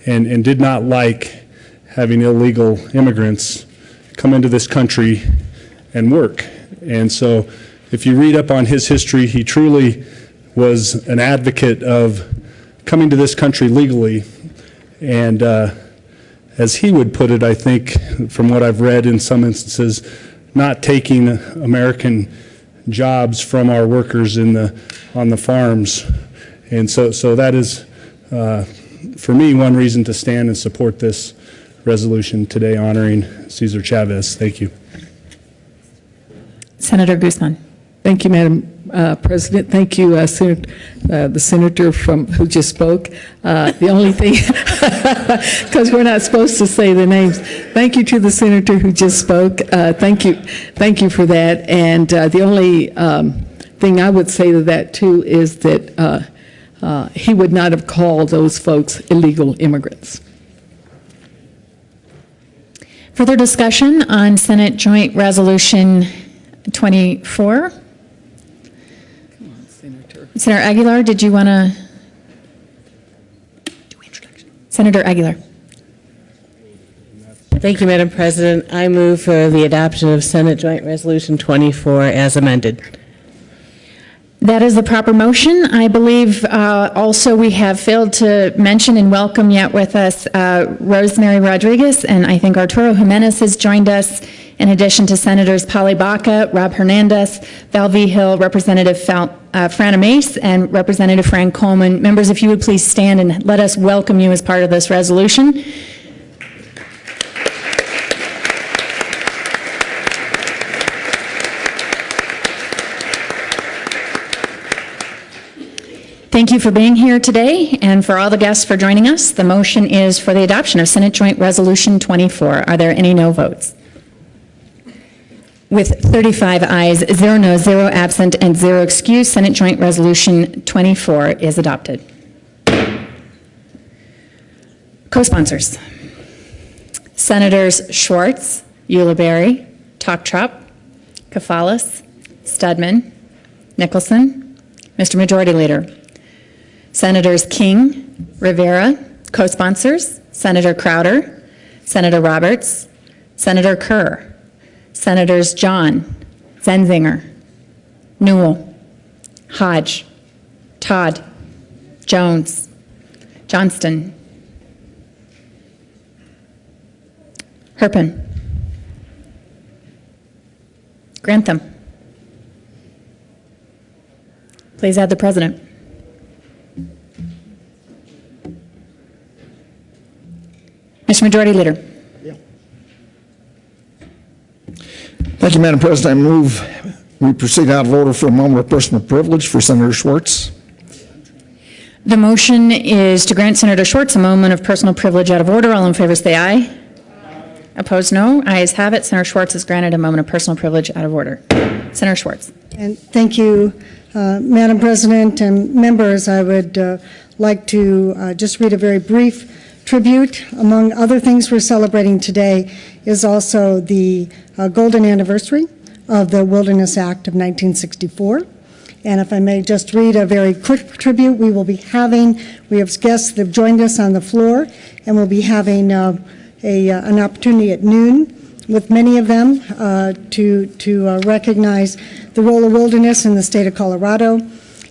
and did not like having illegal immigrants come into this country and work. And so if you read up on his history, he truly was an advocate of coming to this country legally, and as he would put it, I think, from what I've read in some instances, not taking American jobs from our workers on the farms. And so that is, for me, one reason to stand and support this resolution today honoring Cesar Chavez. Thank you. Senator Guzman. Thank you, Madam President. Thank you, the senator who just spoke. The only thing, because we're not supposed to say the names. Thank you to the senator who just spoke. Thank you for that. And the only thing I would say to that too is that he would not have called those folks illegal immigrants. Further discussion on Senate Joint Resolution 24? Senator Aguilar, did you want to do introduction? Senator Aguilar. Thank you, Madam President. I move for the adoption of Senate Joint Resolution 24 as amended. That is the proper motion. I believe also we have failed to mention and welcome yet with us Rosemary Rodriguez, and I think Arturo Jimenez has joined us, in addition to Senators Pali Baca, Rob Hernandez, Val Vigil, Representative Frana Mace, and Representative Fran Coleman. Members, if you would please stand and let us welcome you as part of this resolution. Thank you for being here today and for all the guests for joining us. The motion is for the adoption of Senate Joint Resolution 24. Are there any no votes? With 35 ayes, 0 noes, 0 absent, and 0 excused, Senate Joint Resolution 24 is adopted. Co-sponsors: Senators Schwartz, Ulibarri, Toptrop, Kafalas, Studman, Nicholson. Mr. Majority Leader. Senators King, Rivera. Co-sponsors: Senator Crowder, Senator Roberts, Senator Kerr, Senators John, Zenzinger, Newell, Hodge, Todd, Jones, Johnston, Herpin, Grantham. Please add the President. Mr. Majority Leader. Thank you, Madam President. I move we proceed out of order for a moment of personal privilege for Senator Schwartz. The motion is to grant Senator Schwartz a moment of personal privilege out of order. All in favor say aye. Opposed, no. Ayes have it. Senator Schwartz is granted a moment of personal privilege out of order. Senator Schwartz. And thank you, Madam President and members. I would like to just read a very brief tribute. Among other things we're celebrating today is also the golden anniversary of the Wilderness Act of 1964. And if I may just read a very quick tribute, we have guests that have joined us on the floor, and we'll be having an opportunity at noon with many of them to recognize the role of wilderness in the state of Colorado.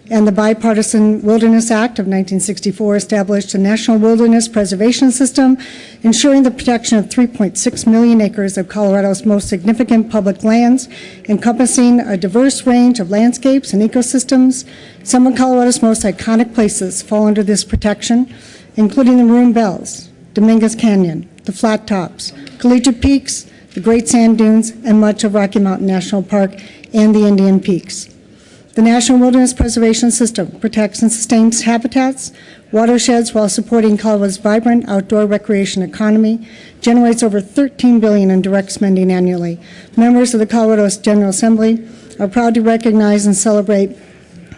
And the Bipartisan Wilderness Act of 1964 established a national wilderness preservation system, ensuring the protection of 3.6 million acres of Colorado's most significant public lands, encompassing a diverse range of landscapes and ecosystems. Some of Colorado's most iconic places fall under this protection, including the Maroon Bells, Dominguez Canyon, the Flat Tops, Collegiate Peaks, the Great Sand Dunes, and much of Rocky Mountain National Park and the Indian Peaks. The National Wilderness Preservation System protects and sustains habitats, watersheds while supporting Colorado's vibrant outdoor recreation economy, generates over $13 billion in direct spending annually. Members of the Colorado General Assembly are proud to recognize and celebrate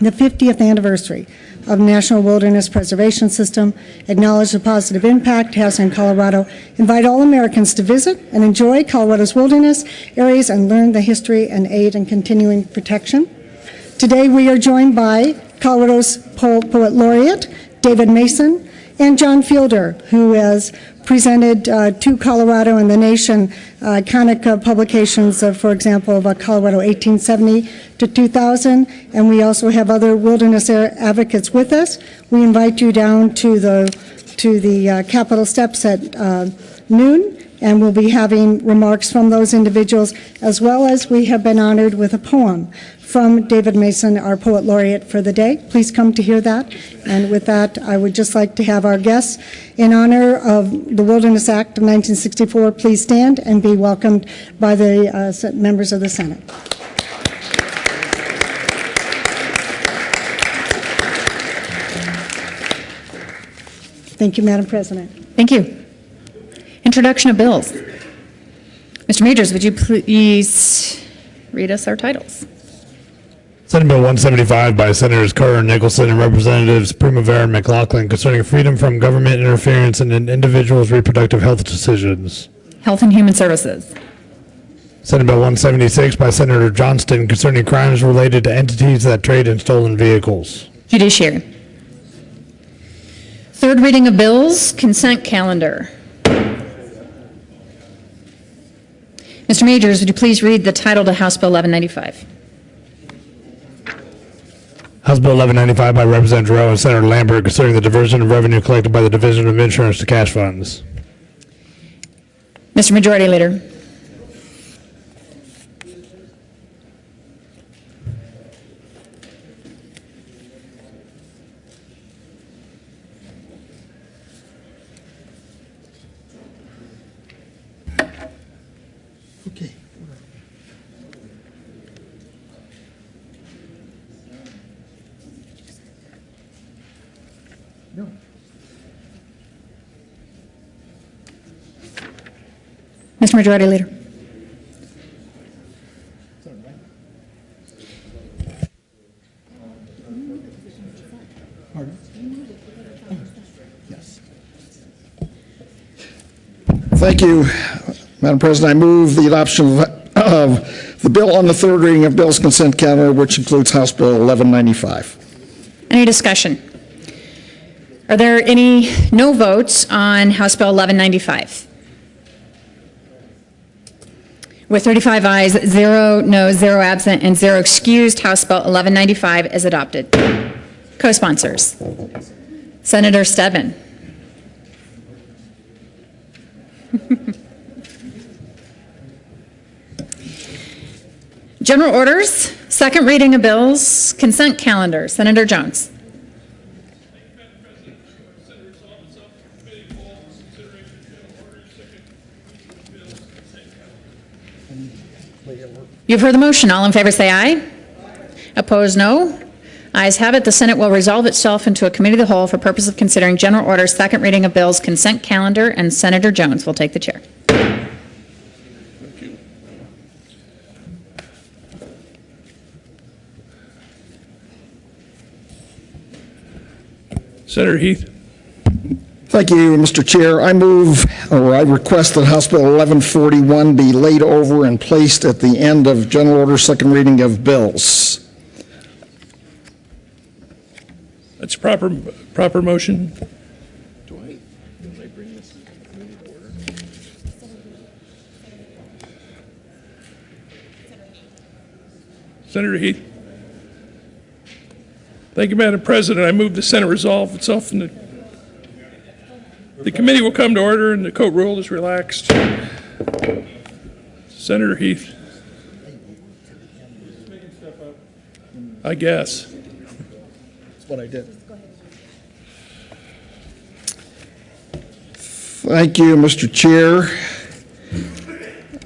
the 50th anniversary of the National Wilderness Preservation System, acknowledge the positive impact it has on Colorado, invite all Americans to visit and enjoy Colorado's wilderness areas and learn the history and aid in continuing protection. Today we are joined by Colorado's Poet Laureate, David Mason, and John Fielder, who has presented to Colorado and the nation iconic publications of, for example, of Colorado 1870 to 2000, and we also have other wilderness advocates with us. We invite you down to the Capitol steps at noon, and we'll be having remarks from those individuals, as well as we have been honored with a poem from David Mason, our Poet Laureate for the day. Please come to hear that. And with that, I would just like to have our guests, in honor of the Wilderness Act of 1964, please stand and be welcomed by the members of the Senate. Thank you, Madam President. Thank you. Introduction of bills. Mr. Majors, would you please read us our titles? Senate Bill 175 by Senators Carter and Nicholson and Representatives Primavera and McLaughlin concerning freedom from government interference in an individual's reproductive health decisions. Health and Human Services. Senate Bill 176 by Senator Johnston concerning crimes related to entities that trade in stolen vehicles. Judiciary. Third reading of bills, consent calendar. Mr. Majors, would you please read the title to House Bill 1195? House Bill 1195 by Representative Rowe and Senator Lambert concerning the diversion of revenue collected by the Division of Insurance to cash funds. Mr. Majority Leader. Okay. No. Mr. Majority Leader. Thank you, Madam President. I move the adoption of the bill on the third reading of bills consent calendar, which includes House Bill 1195. Any discussion? Are there any no votes on House Bill 1195? With 35 ayes, 0 noes, 0 absent, and 0 excused, House Bill 1195 is adopted. Co-sponsors. Senator Stebbin. General orders, second reading of bills, consent calendar. Senator Jones. You've heard the motion. All in favor say aye. Opposed, no. Ayes have it. The Senate will resolve itself into a committee of the whole for purpose of considering general orders, second reading of bills, consent calendar, and Senator Jones will take the chair. Thank you. Senator Heath. Thank you, Mr. Chair. I request that House Bill 1141 be laid over and placed at the end of general order, second reading of bills. That's proper motion. Do I bring this to committee order? Senator Heath. Thank you, Madam President. I move the Senate resolve itself in the committee will come to order and the court rule is relaxed. Senator Heath. I guess. That's what I did. Thank you, Mr. Chair.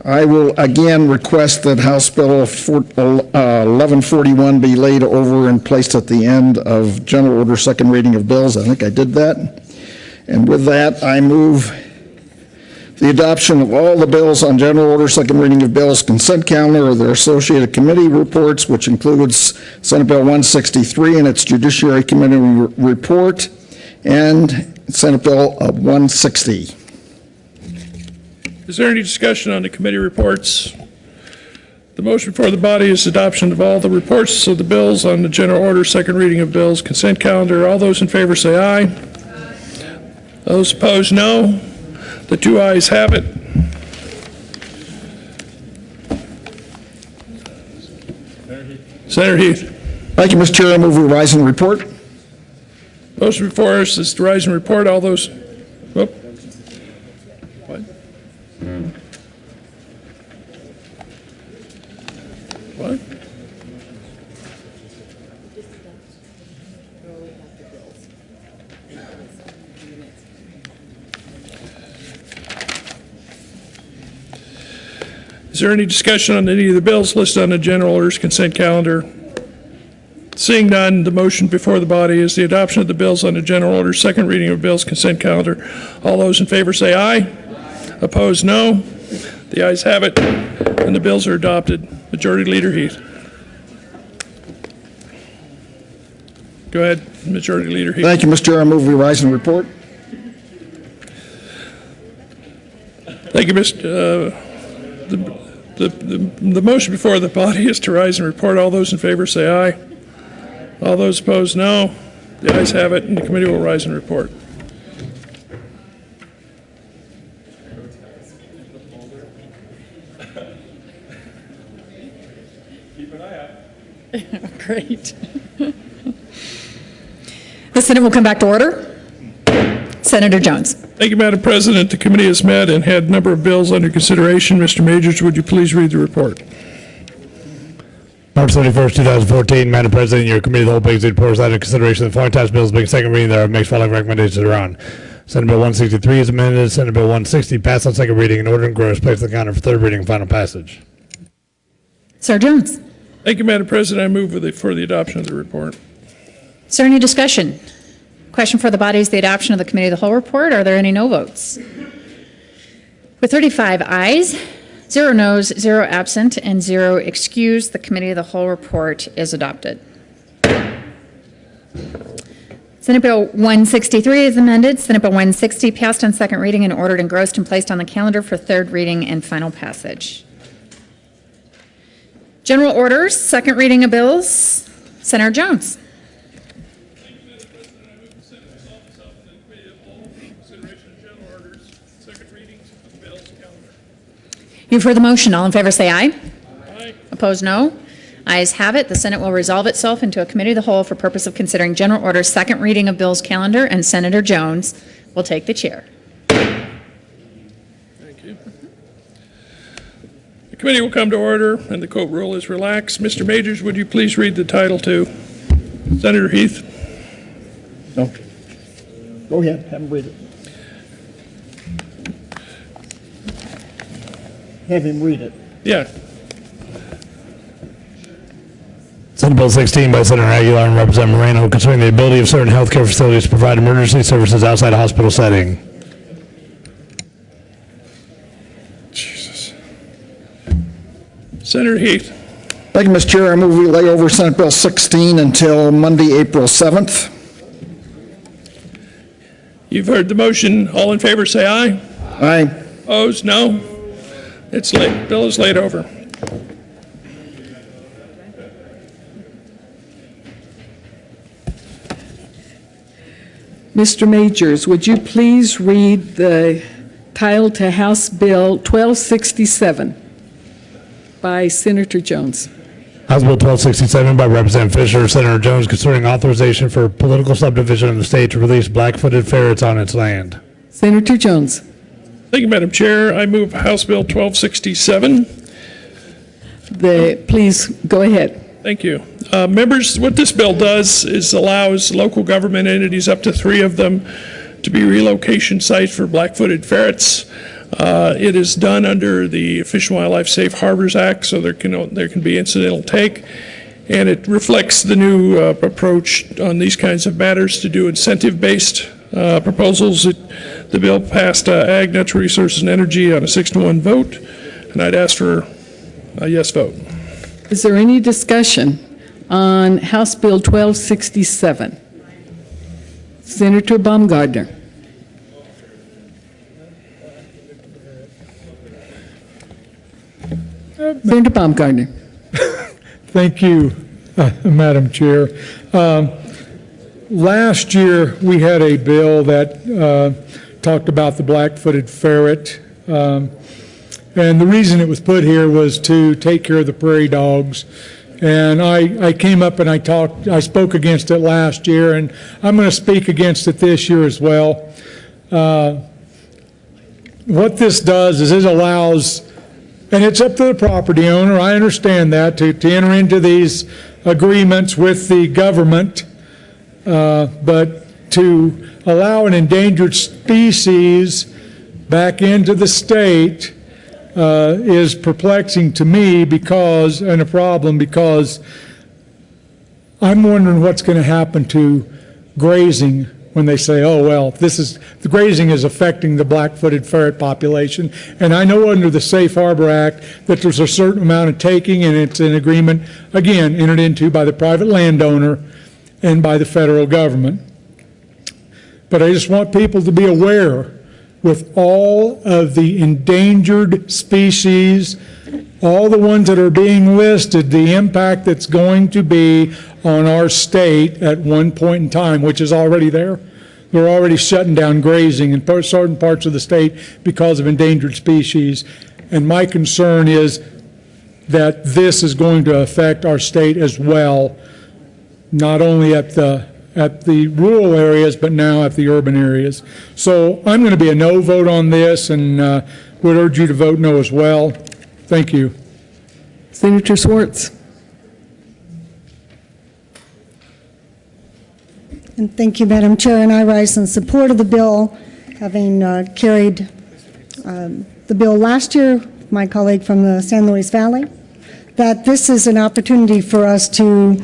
I will again request that House Bill 1141 be laid over and placed at the end of general order, second reading of bills. I think I did that. And with that, I move the adoption of all the bills on general order, second reading of bills, consent calendar, or their associated committee reports, which includes Senate Bill 163 and its Judiciary Committee report, and Senate Bill 160. Is there any discussion on the committee reports? The motion before the body is adoption of all the reports of the bills on the general order, second reading of bills, consent calendar. All those in favor say aye. Those opposed, no. The two ayes have it. Senator Heath. Thank you, Mr. Chair. I move the Horizon report. Motion before us is the Horizon report. All those. What? What? Is there any discussion on any of the bills listed on the general orders consent calendar? Seeing none, the motion before the body is the adoption of the bills on the general order, second reading of bills consent calendar. All those in favor say aye. Opposed, no. The ayes have it, and the bills are adopted. Majority Leader Heath. Go ahead, Majority Leader Heath. Thank you, Mr. Chair. I move we rise and report. Thank you, Mr. The motion before the body is to rise and report. All those in favor say aye. All those opposed, no. The ayes have it, and the committee will rise and report. Keep an eye out. Great. The Senate will come back to order. Senator Jones. Thank you, Madam President. The committee has met and had a number of bills under consideration. Mr. Majors, would you please read the report? March 31st, 2014, Madam President, your committee of the whole brings reports under consideration of the following tax bills being second reading thereof makes following recommendations thereon. Senate Bill 163 is amended. Senate Bill 160 passed on second reading and ordered and gross placed on the counter for third reading and final passage. Sir Jones. Thank you, Madam President. I move for the adoption of the report. Is there any discussion? Question for the body is the adoption of the committee of the whole report. Are there any no votes? With 35 ayes, 0 noes, 0 absent, and 0 excused, the committee of the whole report is adopted. Senate Bill 163 is amended. Senate Bill 160 passed on second reading and ordered engrossed and placed on the calendar for third reading and final passage. General orders, second reading of bills. Senator Jones. You've heard the motion. All in favor say aye. Aye. Opposed, no. Ayes have it. The Senate will resolve itself into a committee of the whole for purpose of considering general orders second reading of bills calendar, and Senator Jones will take the chair. Thank you. The committee will come to order, and the court rule is relaxed. Mr. Majors, would you please read the title to Senator Heath? No. Go ahead, have him read it. Have him read it. Yeah. Senate Bill 16 by Senator Aguilar and Representative Moreno concerning the ability of certain healthcare facilities to provide emergency services outside a hospital setting. Jesus. Senator Heath. Thank you, Mr. Chair. I move we lay over Senate Bill 16 until Monday, April 7th. You've heard the motion. All in favor say aye. Aye. Opposed, no. It's late. Bill is laid over. Mr. Majors, would you please read the title to House Bill 1267 by Senator Jones? House Bill 1267 by Representative Fisher, Senator Jones, concerning authorization for political subdivision of the state to release black-footed ferrets on its land. Senator Jones. Thank you, Madam Chair. I move House Bill 1267. Please go ahead. Thank you. Members, what this bill does is allows local government entities, up to 3 of them, to be relocation sites for black-footed ferrets. It is done under the Fish and Wildlife Safe Harbors Act, so there can be incidental take, and it reflects the new approach on these kinds of matters to do incentive-based proposals. The bill passed Ag, Natural Resources, and Energy on a 6-to-1 vote, and I'd ask for a yes vote. Is there any discussion on House Bill 1267? Senator Baumgardner. Senator Baumgardner. Thank you, Madam Chair. Last year, we had a bill that talked about the black-footed ferret. And the reason it was put here was to take care of the prairie dogs. And I came up and I spoke against it last year, and I'm going to speak against it this year as well. What this does is it allows, and it's up to the property owner, I understand that, to enter into these agreements with the government, but to allow an endangered species back into the state is perplexing to me and a problem because I'm wondering what's going to happen to grazing when they say, oh, well, the grazing is affecting the black-footed ferret population. And I know under the Safe Harbor Act that there's a certain amount of taking, and it's an agreement, again, entered into by the private landowner. and by the federal government. But I just want people to be aware, with all of the endangered species, all the ones that are being listed, the impact that's going to be on our state at one point in time, which is already there. They're already shutting down grazing in certain parts of the state because of endangered species. And my concern is that this is going to affect our state as well, not only at the rural areas, but now at the urban areas. So I'm going to be a no vote on this, and would urge you to vote no as well. Thank you. Senator Swartz. And thank you, Madam Chair, and I rise in support of the bill, having carried the bill last year, my colleague from the San Luis Valley, that this is an opportunity for us to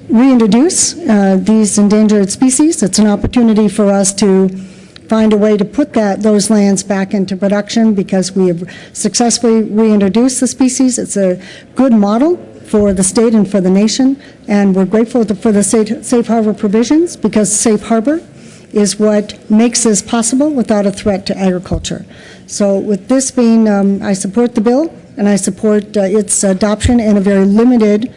reintroduce these endangered species. It's an opportunity for us to find a way to put those lands back into production because we have successfully reintroduced the species. It's a good model for the state and for the nation, and we're grateful for the safe harbor provisions because safe harbor is what makes this possible without a threat to agriculture. So with this being, I support the bill, and I support its adoption in a very limited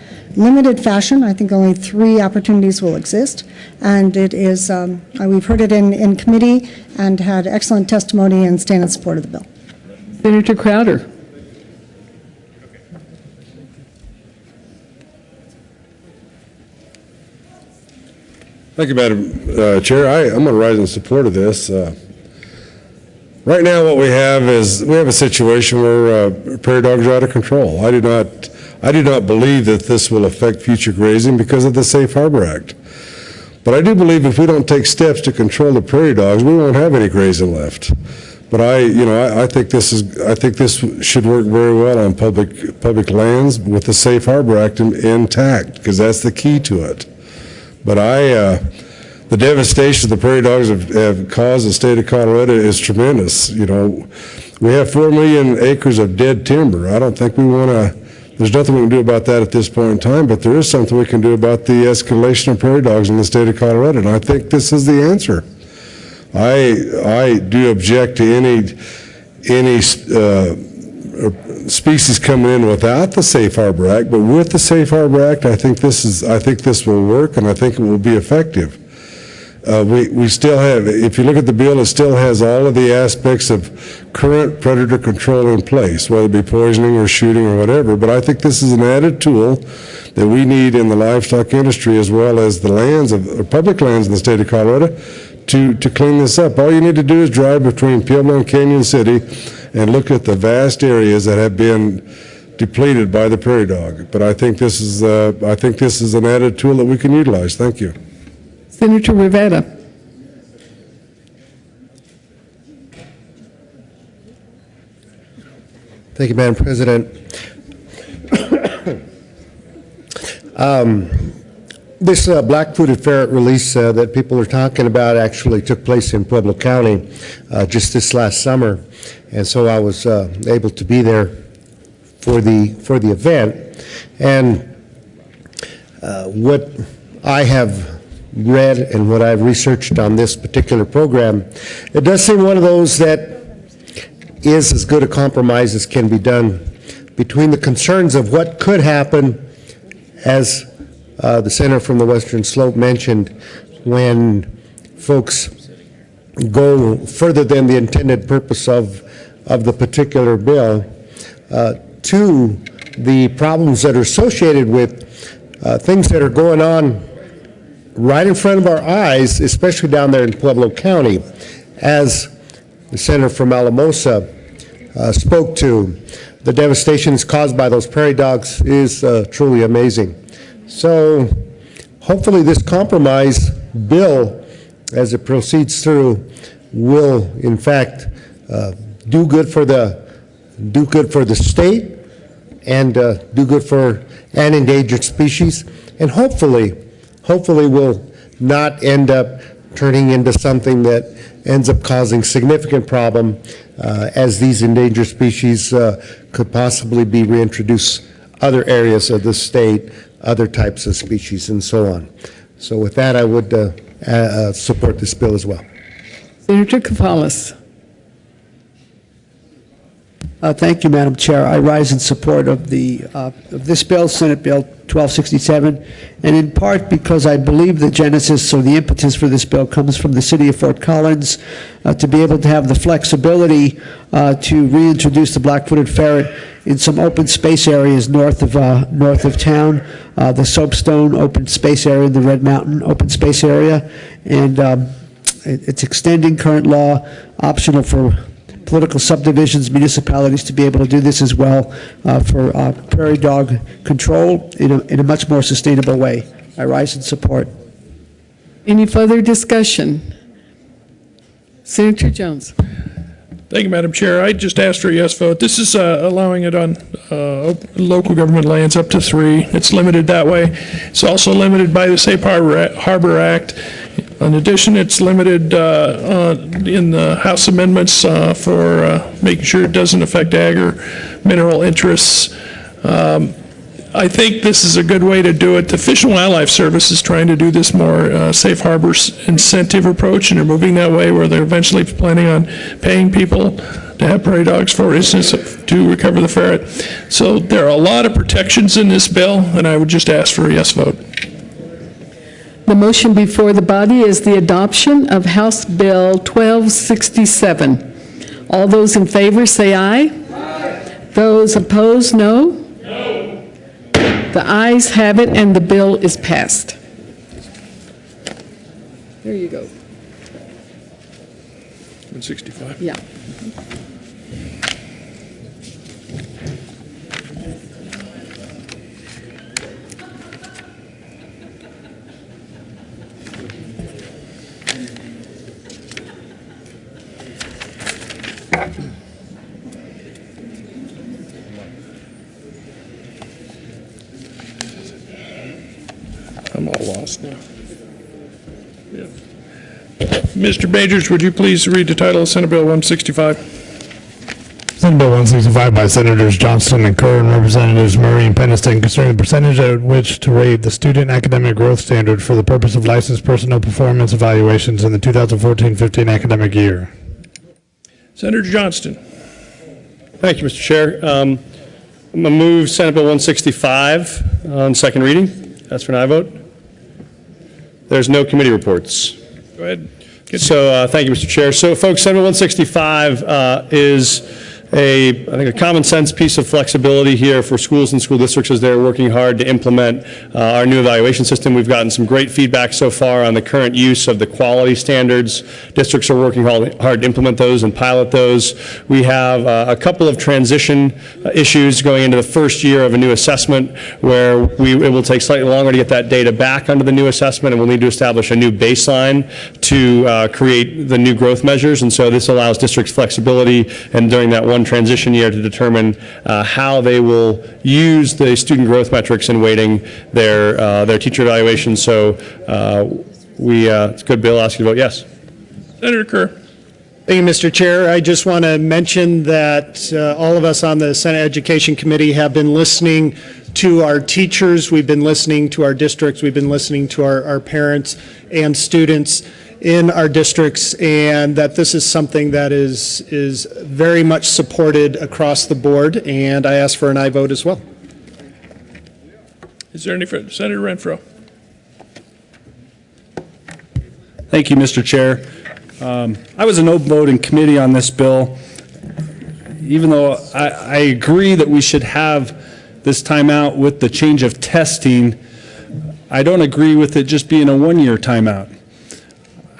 fashion. I think only 3 opportunities will exist, and it is, we've heard it in committee and had excellent testimony and stand in support of the bill. Senator Crowder. Thank you, Madam Chair. I'm going to rise in support of this. Right now, what we have is we have a situation where prairie dogs are out of control. I do not believe that this will affect future grazing because of the Safe Harbor Act. But I do believe if we don't take steps to control the prairie dogs, we won't have any grazing left. But I think this should work very well on public lands with the Safe Harbor Act intact, because that's the key to it. But the devastation the prairie dogs have caused the state of Colorado is tremendous. You know, we have 4 million acres of dead timber. I don't think we want to. There's nothing we can do about that at this point in time, but there is something we can do about the escalation of prairie dogs in the state of Colorado, and I think this is the answer. I do object to any species coming in without the Safe Harbor Act, but with the Safe Harbor Act, I think this will work, and I think it will be effective. We still have, if you look at the bill, it still has all of the aspects of current predator control in place, whether it be poisoning or shooting or whatever, but I think this is an added tool that we need in the livestock industry as well as the lands of public lands in the state of Colorado to clean this up. All you need to do is drive between Pueblo and Canyon City and look at the vast areas that have been depleted by the prairie dog. But I think this is an added tool that we can utilize. Thank you. Senator Rivera. Thank you, Madam President. This black-footed ferret release that people are talking about actually took place in Pueblo County just this last summer, and so I was able to be there for the event. And what I have read and what I've researched on this particular program, it does seem one of those that is as good a compromise as can be done between the concerns of what could happen, as the senator from the Western Slope mentioned, when folks go further than the intended purpose of the particular bill, to the problems that are associated with things that are going on right in front of our eyes, especially down there in Pueblo County. As the senator from Alamosa spoke to, the devastation caused by those prairie dogs is truly amazing. So hopefully this compromise bill, as it proceeds through, will in fact do good for the state and do good for an endangered species, and hopefully will not end up turning into something that ends up causing significant problem as these endangered species could possibly be reintroduced other areas of the state, other types of species, and so on. So with that, I would support this bill as well. Senator Koufalas. Thank you, Madam Chair. I rise in support of this bill, Senate Bill 1267, and in part because I believe the genesis or the impetus for this bill comes from the city of Fort Collins to be able to have the flexibility to reintroduce the black-footed ferret in some open space areas north of town, the Soapstone open space area, the Red Mountain open space area, and it's extending current law, optional for political subdivisions, municipalities to be able to do this as well for prairie dog control in a much more sustainable way. I rise in support. Any further discussion? Senator Jones. Thank you, Madam Chair. I just asked for a yes vote. This is allowing it on local government lands up to 3. It's limited that way. It's also limited by the Safe Harbor Act. In addition, it's limited in the House amendments for making sure it doesn't affect ag or mineral interests. I think this is a good way to do it. The Fish and Wildlife Service is trying to do this more safe harbor incentive approach, and they're moving that way where they're eventually planning on paying people to have prairie dogs, for instance, to recover the ferret. So there are a lot of protections in this bill, and I would just ask for a yes vote. The motion before the body is the adoption of House Bill 1267. All those in favor say aye. Aye. Those opposed, no. No. The ayes have it, and the bill is passed. There you go. 165. Yeah. I'm all lost now. Yeah. Mr. Majors, would you please read the title of Senate Bill 165? Senate Bill 165 by Senators Johnston and Kerr and Representatives Murray and Peniston concerning the percentage at which to rate the student academic growth standard for the purpose of licensed personnel performance evaluations in the 2014-15 academic year. Senator Johnston. Thank you, Mr. Chair. I'm going to move Senate Bill 165 on second reading. That's for an aye vote. There's no committee reports. Go ahead. So thank you, Mr. Chair. So folks, Senate Bill 165 is I think a common sense piece of flexibility here for schools and school districts as they're working hard to implement our new evaluation system. We've gotten some great feedback so far on the current use of the quality standards. Districts are working hard to implement those and pilot those. We have a couple of transition issues going into the first year of a new assessment where it will take slightly longer to get that data back under the new assessment, and we'll need to establish a new baseline to create the new growth measures. And so this allows districts flexibility, and during that one transition year to determine how they will use the student growth metrics in weighting their teacher evaluation. So it's a good bill. I'll ask you to vote yes. Senator Kerr. Thank you, Mr. Chair. I just want to mention that all of us on the Senate Education Committee have been listening to our teachers. We've been listening to our districts. We've been listening to our parents and students in our districts, and that this is something that is very much supported across the board, and I ask for an aye vote as well. Is there any further? Senator Renfro. Thank you, Mr. Chair. I was a no vote in committee on this bill, even though I agree that we should have this timeout with the change of testing. I don't agree with it just being a one-year timeout.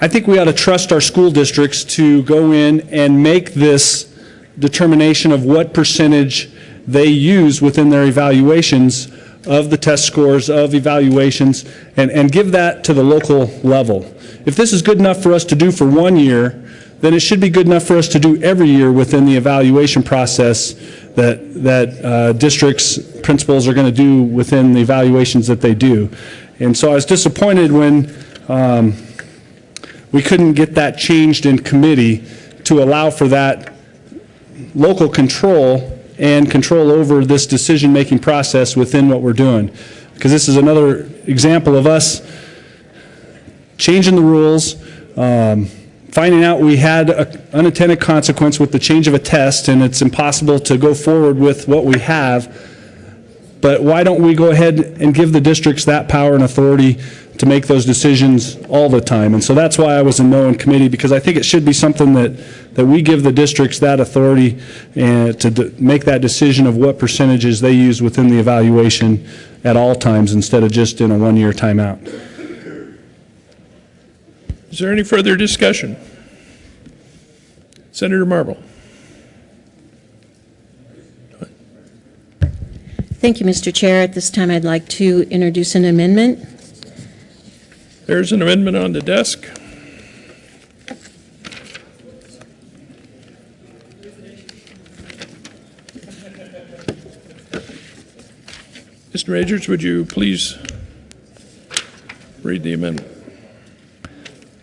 I think we ought to trust our school districts to go in and make this determination of what percentage they use within their evaluations of the test scores, of evaluations, and give that to the local level. If this is good enough for us to do for 1 year, then it should be good enough for us to do every year within the evaluation process that districts, principals are going to do within the evaluations that they do. And so I was disappointed when we couldn't get that changed in committee to allow for that local control and control over this decision-making process within what we're doing. Because this is another example of us changing the rules, finding out we had an unintended consequence with the change of a test, and it's impossible to go forward with what we have. But why don't we go ahead and give the districts that power and authority to make those decisions all the time? And so that's why I was a no in committee, because I think it should be something that we give the districts that authority to make that decision of what percentages they use within the evaluation at all times instead of just in a one-year timeout. Is there any further discussion? Senator Marble. Thank you, Mr. Chair. At this time, I'd like to introduce an amendment. There's an amendment on the desk. Mr. Majors, would you please read the amendment?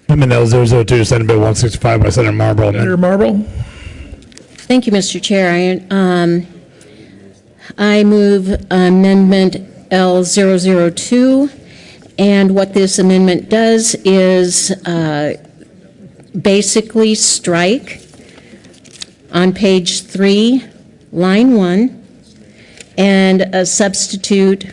Amendment L002, Senate Bill 165 by Senator Marble. Senator Marble. Thank you, Mr. Chair. I move Amendment L002, and what this amendment does is basically strike on page 3, line 1, and substitute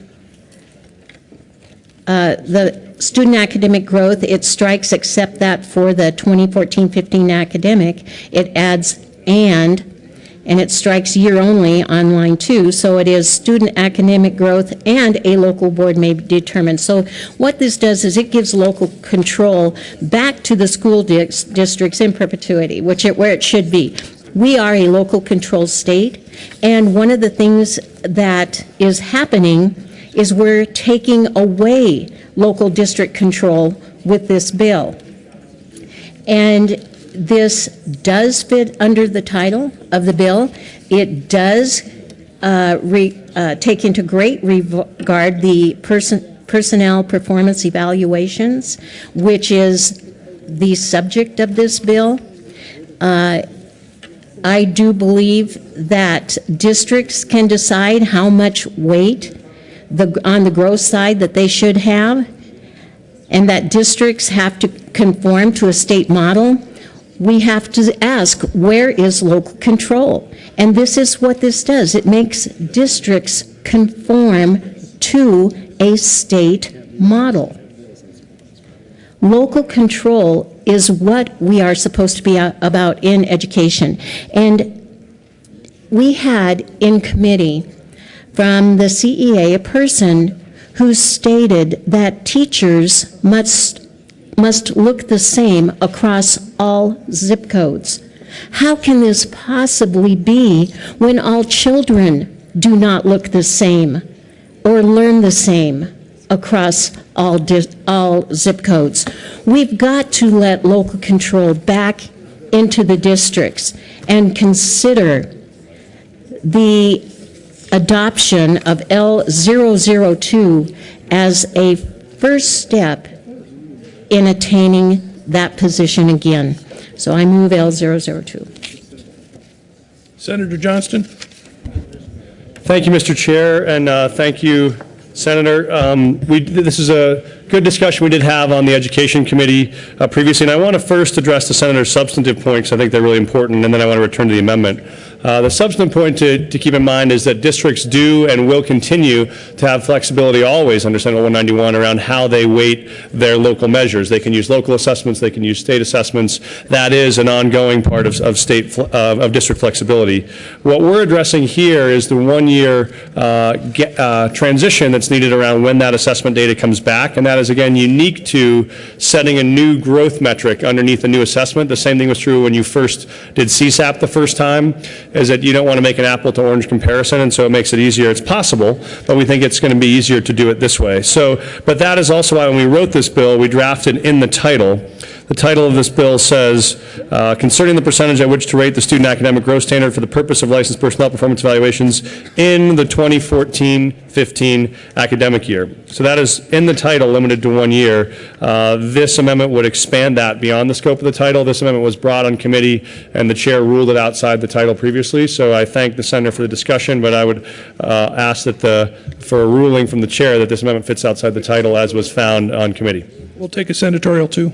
the student academic growth. It strikes except that for the 2014-15 academic, it adds and it strikes year only on line 2, so it is student academic growth and a local board may determine. So what this does is it gives local control back to the school districts in perpetuity, where it should be. We are a local control state, and one of the things that is happening is we're taking away local district control with this bill. And this does fit under the title of the bill. It does take into great regard the personnel performance evaluations, which is the subject of this bill. I do believe that districts can decide how much weight on the growth side that they should have, and that districts have to conform to a state model. We have to ask, where is local control? And this is what this does. It makes districts conform to a state model. Local control is what we are supposed to be about in education. And we had in committee from the CEA a person who stated that teachers must look the same across all zip codes. How can this possibly be when all children do not look the same or learn the same across all zip codes? We've got to let local control back into the districts and consider the adoption of L002 as a first step in attaining that position again. So I move L002. Senator Johnston. Thank you, Mr. Chair, and thank you, Senator. This is a good discussion we did have on the Education Committee previously, and I want to first address the Senator's substantive points. I think they're really important, and then I want to return to the amendment. The substantive point to keep in mind is that districts do and will continue to have flexibility always under Senate 191 around how they weight their local measures. They can use local assessments, they can use state assessments. That is an ongoing part of district flexibility. What we're addressing here is the one-year transition that's needed around when that assessment data comes back, and that is again unique to setting a new growth metric underneath a new assessment. The same thing was true when you first did CSAP the first time, is that you don't want to make an apple to orange comparison, and so it makes it easier. It's possible, but we think it's going to be easier to do it this way. But that is also why when we wrote this bill, we drafted in the title. The title of this bill says, concerning the percentage at which to rate the student academic growth standard for the purpose of licensed personnel performance evaluations in the 2014-15 academic year. So that is in the title, limited to 1 year. This amendment would expand that beyond the scope of the title. This amendment was brought on committee, and the chair ruled it outside the title previously. So I thank the senator for the discussion, but I would ask that for a ruling from the chair that this amendment fits outside the title as was found on committee. We'll take a senatorial too.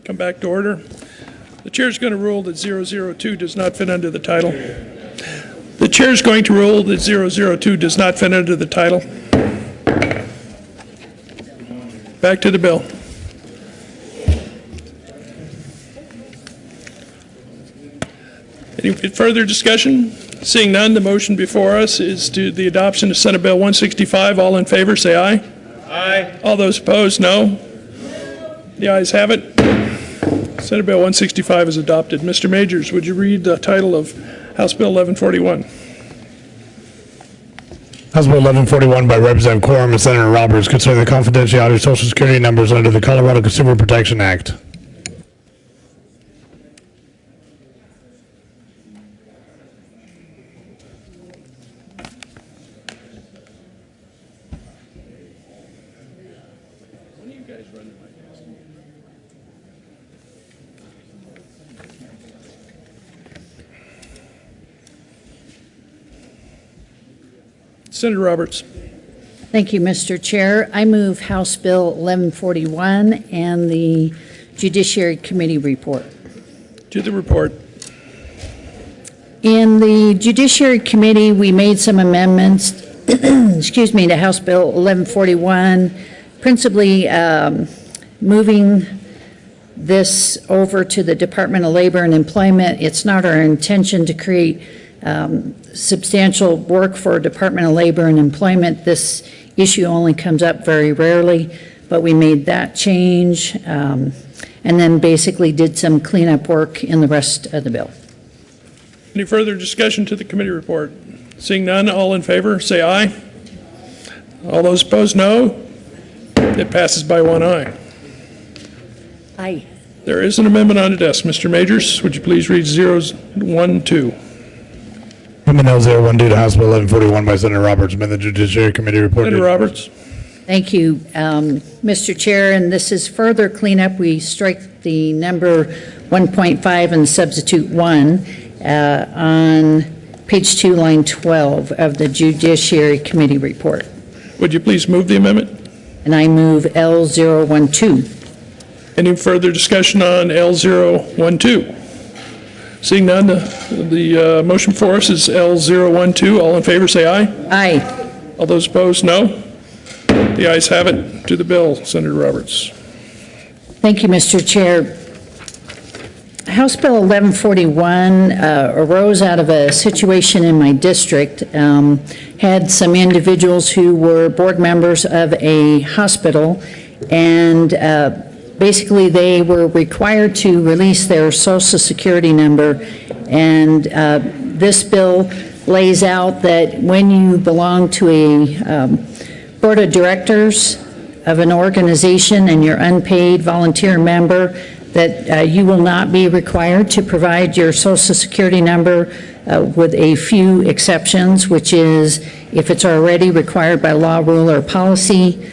Come back to order. The chair is going to rule that 002 does not fit under the title. The chair is going to rule that 002 does not fit under the title. Back to the bill. Any further discussion? Seeing none, the motion before us is to the adoption of Senate Bill 165. All in favor, say aye. Aye. All those opposed, no. The ayes have it. Senate Bill 165 is adopted. Mr. Majors, would you read the title of House Bill 1141? House Bill 1141 by Representative Quorum and Senator Roberts concerning the confidentiality of Social Security numbers under the Colorado Consumer Protection Act. Senator Roberts. Thank you, Mr. Chair. I move House Bill 1141 and the Judiciary Committee report. To the report. In the Judiciary Committee, we made some amendments, excuse me, to House Bill 1141, principally moving this over to the Department of Labor and Employment. It's not our intention to create substantial work for Department of Labor and Employment. This issue only comes up very rarely, but we made that change and then basically did some cleanup work in the rest of the bill. Any further discussion to the committee report? Seeing none, all in favor, say aye. All those opposed, no. It passes by one aye. Aye. There is an amendment on the desk. Mr. Majors, would you please read 012? Amendment 012 to House Bill 1141 by Senator Roberts. Amend the Judiciary Committee report. Senator Roberts. Thank you, Mr. Chair, and this is further cleanup. We strike the number 1.5 and substitute 1 on page 2, line 12 of the Judiciary Committee report. Would you please move the amendment? And I move L012. Any further discussion on L012? Seeing none, the motion for us is L012. All in favor, say aye. Aye. All those opposed, no. The ayes have it. To the bill, Senator Roberts. Thank you, Mr. Chair. House Bill 1141 arose out of a situation in my district. Had some individuals who were board members of a hospital, and basically they were required to release their Social Security number. And this bill lays out that when you belong to a board of directors of an organization and you're unpaid volunteer member, that you will not be required to provide your Social Security number with a few exceptions, which is if it's already required by law, rule, or policy,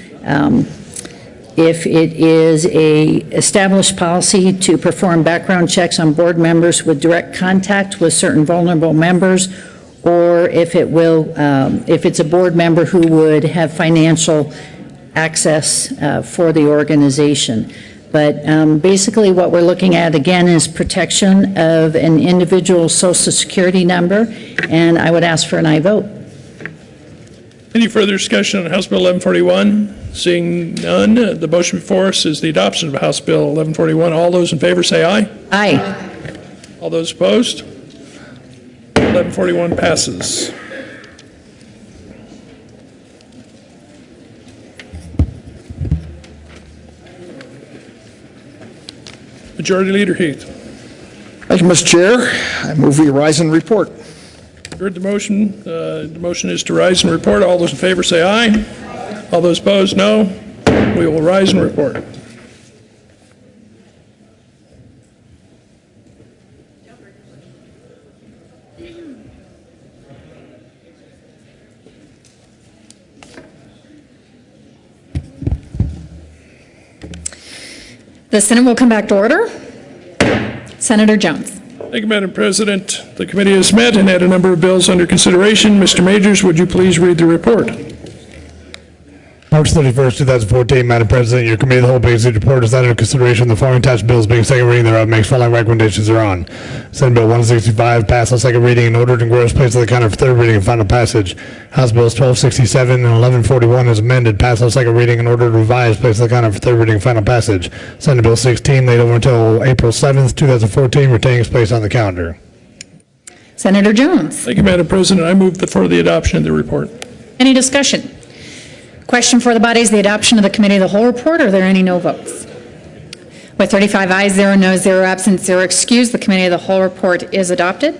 if it is a established policy to perform background checks on board members with direct contact with certain vulnerable members, or if it will, if it's a board member who would have financial access for the organization. But basically what we're looking at again is protection of an individual's Social Security number, and I would ask for an aye vote. Any further discussion on House Bill 1141? Seeing none, the motion before us is the adoption of House Bill 1141. All those in favor say aye. Aye. All those opposed? 1141 passes. Majority Leader Heath. Thank you, Mr. Chair. I move we rise and report. Heard the motion. The motion is to rise and report. All those in favor say aye. All those opposed, no. We will rise and report. The Senate will come back to order. Senator Jones. Thank you, Madam President. The committee has met and had a number of bills under consideration. Mr. Majors, would you please read the report? March 31st, 2014, Madam President, your committee of the whole basic report is under consideration. The following attached bills being second reading thereof makes following recommendations thereon. Senate Bill 165 passed on second reading and ordered and gross placed on the counter for third reading and final passage. House Bills 1267 and 1141 as amended passed on second reading and ordered revised placed on the counter for third reading and final passage. Senate Bill 16 laid over until April 7th, 2014, retaining its place on the calendar. Senator Jones. Thank you, Madam President. I move for the adoption of the report. Any discussion? Question for the body is the adoption of the committee of the whole report. Are there any no votes? With 35 ayes, 0 noes, 0 absent, 0 excused, the committee of the whole report is adopted.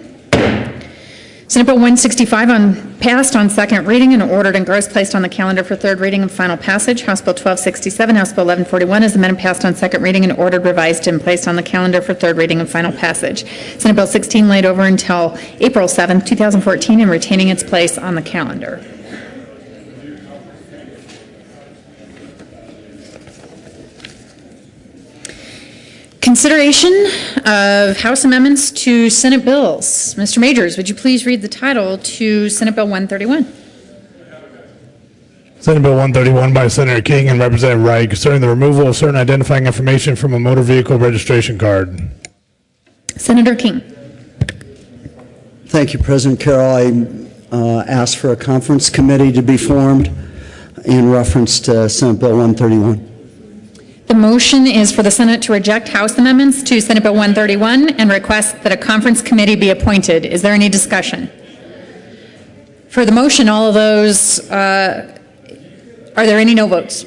Senate Bill 165 passed on second reading and ordered and gross placed on the calendar for third reading and final passage. House Bill 1267, House Bill 1141 is amended, passed on second reading and ordered, revised, and placed on the calendar for third reading and final passage. Senate Bill 16 laid over until April 7th, 2014, and retaining its place on the calendar. Consideration of House amendments to Senate bills. Mr. Majors, would you please read the title to Senate Bill 131? Senate Bill 131 by Senator King and Representative Wright concerning the removal of certain identifying information from a motor vehicle registration card. Senator King. Thank you, President Carroll. I asked for a conference committee to be formed in reference to Senate Bill 131. The motion is for the Senate to reject House amendments to Senate Bill 131 and request that a conference committee be appointed. Is there any discussion? For the motion, all of those, are there any no votes?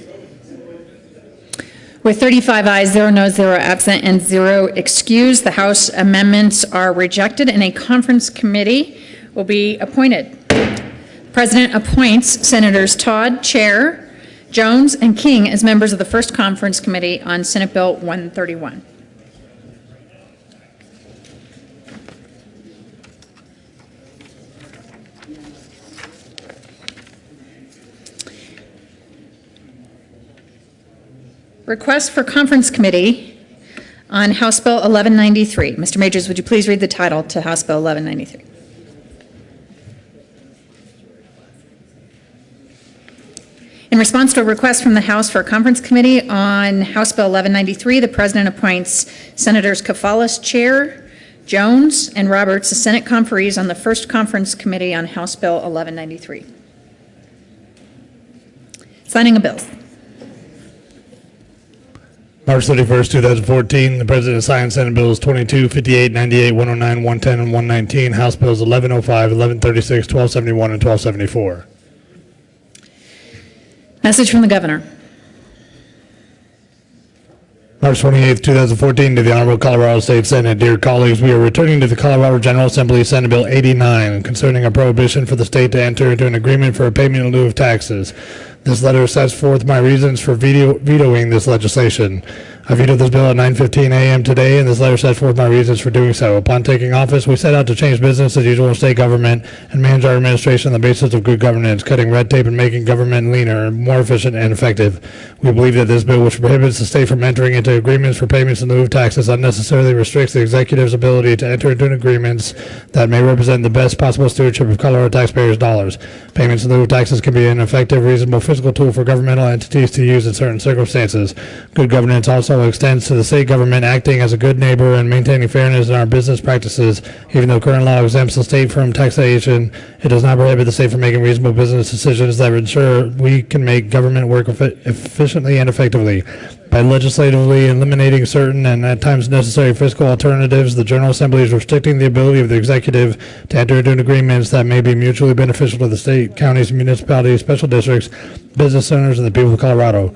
With 35 ayes, 0 noes, 0 absent, and 0 excused, the House amendments are rejected and a conference committee will be appointed. The President appoints Senators Todd, Chair, Jones, and King as members of the first conference committee on Senate Bill 131. request for conference committee on House Bill 1193. Mr. Majors, would you please read the title to House Bill 1193? In response to a request from the House for a conference committee on House Bill 1193, the President appoints Senators Kafalas, Chair, Jones, and Roberts as Senate conferees on the first conference committee on House Bill 1193. Signing of bills. March 31st, 2014, the President signed Senate Bills 22, 58, 98, 109, 110, and 119, House Bills 1105, 1136, 1271, and 1274. Message from the Governor. March 28, 2014, to the Honorable Colorado State Senate. Dear colleagues, we are returning to the Colorado General Assembly Senate Bill 89 concerning a prohibition for the state to enter into an agreement for a payment in lieu of taxes. This letter sets forth my reasons for vetoing this legislation. I vetoed this bill at 9:15 a.m. today, and this letter sets forth my reasons for doing so. Upon taking office, we set out to change business as usual in state government and manage our administration on the basis of good governance, cutting red tape and making government leaner, more efficient, and effective. We believe that this bill, which prohibits the state from entering into agreements for payments in lieu of taxes, unnecessarily restricts the executive's ability to enter into agreements that may represent the best possible stewardship of Colorado taxpayers' dollars. Payments in lieu of taxes can be an effective, reasonable fiscal tool for governmental entities to use in certain circumstances. Good governance also extends to the state government acting as a good neighbor and maintaining fairness in our business practices. Even though current law exempts the state from taxation, it does not prohibit the state from making reasonable business decisions that ensure we can make government work efficiently and effectively. By legislatively eliminating certain and at times necessary fiscal alternatives, the General Assembly is restricting the ability of the executive to enter into agreements that may be mutually beneficial to the state, counties, municipalities, special districts, business owners, and the people of Colorado.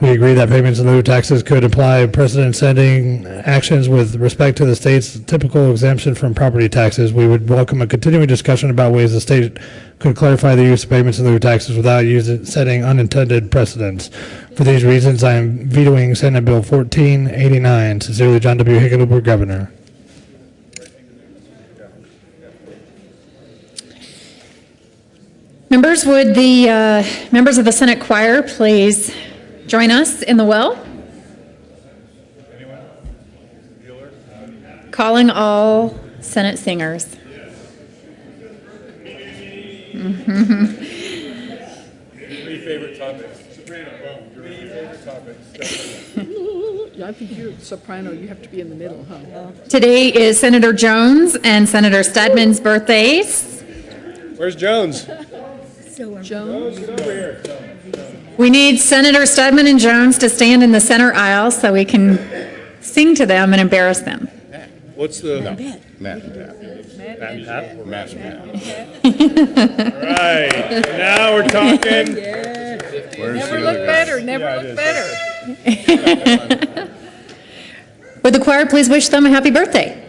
We agree that payments in lieu of taxes could apply precedent-setting actions with respect to the state's typical exemption from property taxes. We would welcome a continuing discussion about ways the state could clarify the use of payments in lieu of taxes without setting unintended precedents. For these reasons, I am vetoing Senate Bill 1489. Sincerely, John W. Hickenlooper, Governor. Members, would the members of the Senate choir please join us in the well? Calling all Senate singers. Three favorite topics. Soprano, three favorite topics. I think you're soprano, you have to be in the middle, huh? Today is Senator Jones and Senator Stadman's birthdays. Where's Jones? Jones, get over here. We need Senator Stedman and Jones to stand in the center aisle so we can sing to them and embarrass them. What's the... Matt and Pat. Matt and Pat? Matt and Pat. All right, now we're talking. Where's Never the look other guy? better, never look better. Would the choir please wish them a happy birthday?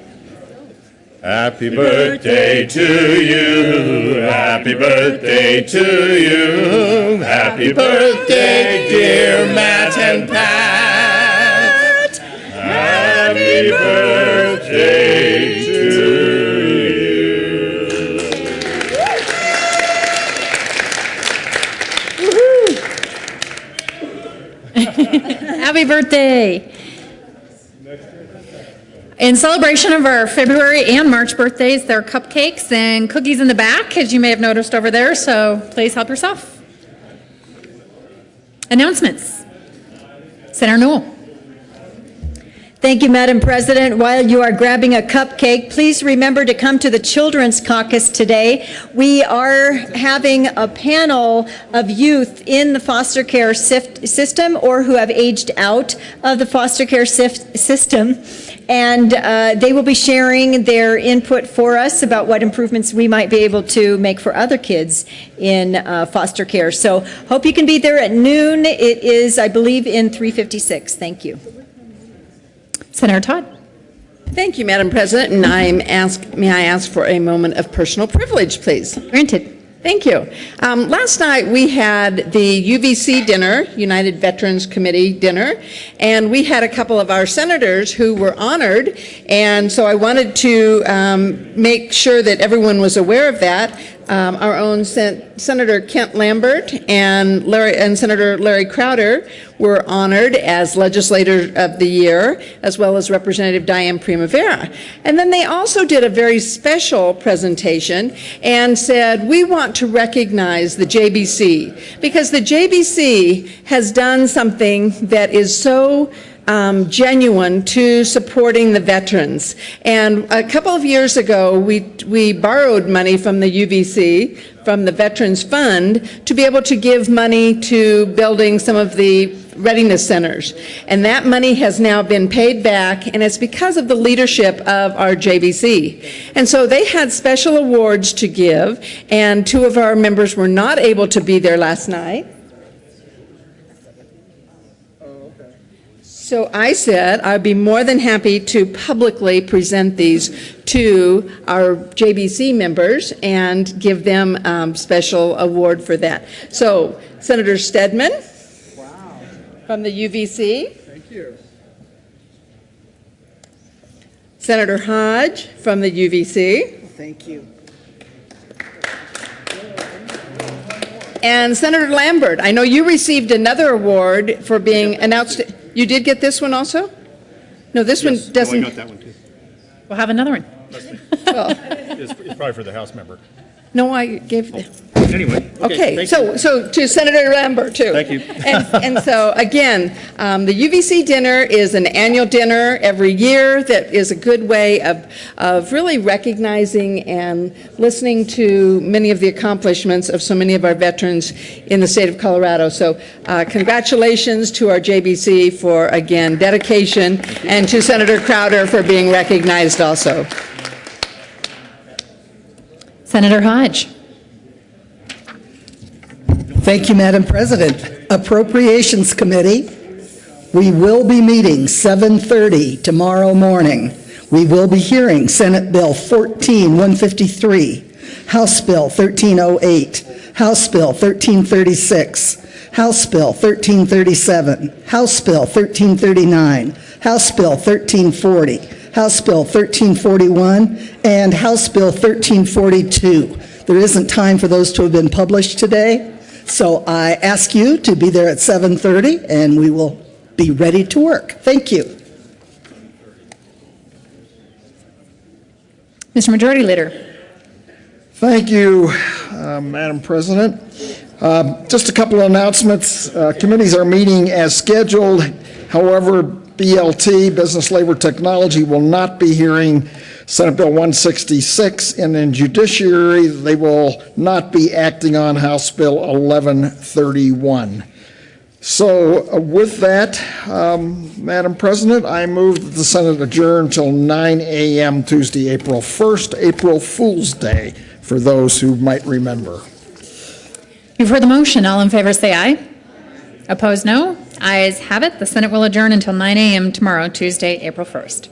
Happy birthday to you, happy birthday to you, happy birthday, dear Matt and Pat. Happy birthday to you. Happy birthday. In celebration of our February and March birthdays, there are cupcakes and cookies in the back, as you may have noticed over there, so please help yourself. Announcements. Senator Newell. Thank you, Madam President. While you are grabbing a cupcake, please remember to come to the Children's Caucus today. We are having a panel of youth in the foster care system or who have aged out of the foster care system. And they will be sharing their input for us about what improvements we might be able to make for other kids in foster care. So hope you can be there at noon. It is, I believe, in 356. Thank you. Senator Todd. Thank you, Madam President, and may I ask for a moment of personal privilege, please? Granted. Thank you. Last night we had the UVC dinner, United Veterans Committee dinner, and we had a couple of our senators who were honored, and so I wanted to make sure that everyone was aware of that. our own Senator Kent Lambert and Senator Larry Crowder were honored as Legislator of the Year, as well as Representative Diane Primavera. And then they also did a very special presentation and said, we want to recognize the JBC, because the JBC has done something that is so genuine to supporting the veterans. And a couple of years ago, we borrowed money from the UVC, from the Veterans Fund, to be able to give money to building some of the readiness centers. And that money has now been paid back, and it's because of the leadership of our JBC. And so they had special awards to give, and two of our members were not able to be there last night. So I said I'd be more than happy to publicly present these to our JBC members and give them special award for that. So Senator Stedman from the UVC. Thank you. Senator Hodge from the UVC. Thank you. And Senator Lambert, I know you received another award for being announced. You did get this one also? No, this one doesn't. I got that one too. We'll have another one. Well, It's probably for the House member. no, I gave them. Anyway. Okay, so to Senator Lambert, too. Thank you. And so, again, the UVC dinner is an annual dinner every year that is a good way of really recognizing and listening to many of the accomplishments of so many of our veterans in the state of Colorado. So congratulations to our JBC for, again, dedication, and to Senator Crowder for being recognized also. Senator Hodge. Thank you, Madam President. Appropriations Committee, we will be meeting 7:30 tomorrow morning. We will be hearing Senate Bill 14153, House Bill 1308, House Bill 1336, House Bill 1337, House Bill 1339, House Bill 1340, House Bill 1341, and House Bill 1342. There isn't time for those to have been published today. So I ask you to be there at 7:30, and we will be ready to work. Thank you. Mr. Majority Leader. Thank you, Madam President. Just a couple of announcements. Committees are meeting as scheduled. However, BLT, Business Labor Technology, will not be hearing Senate Bill 166, and in Judiciary, they will not be acting on House Bill 1131. So with that, Madam President, I move that the Senate adjourn until 9 a.m. Tuesday, April 1st, April Fool's Day, for those who might remember. You've heard the motion. All in favor say aye. Opposed, no. Ayes have it. The Senate will adjourn until 9 a.m. tomorrow, Tuesday, April 1st.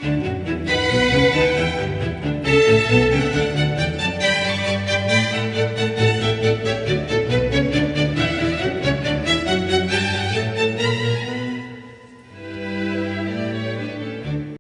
Thank you.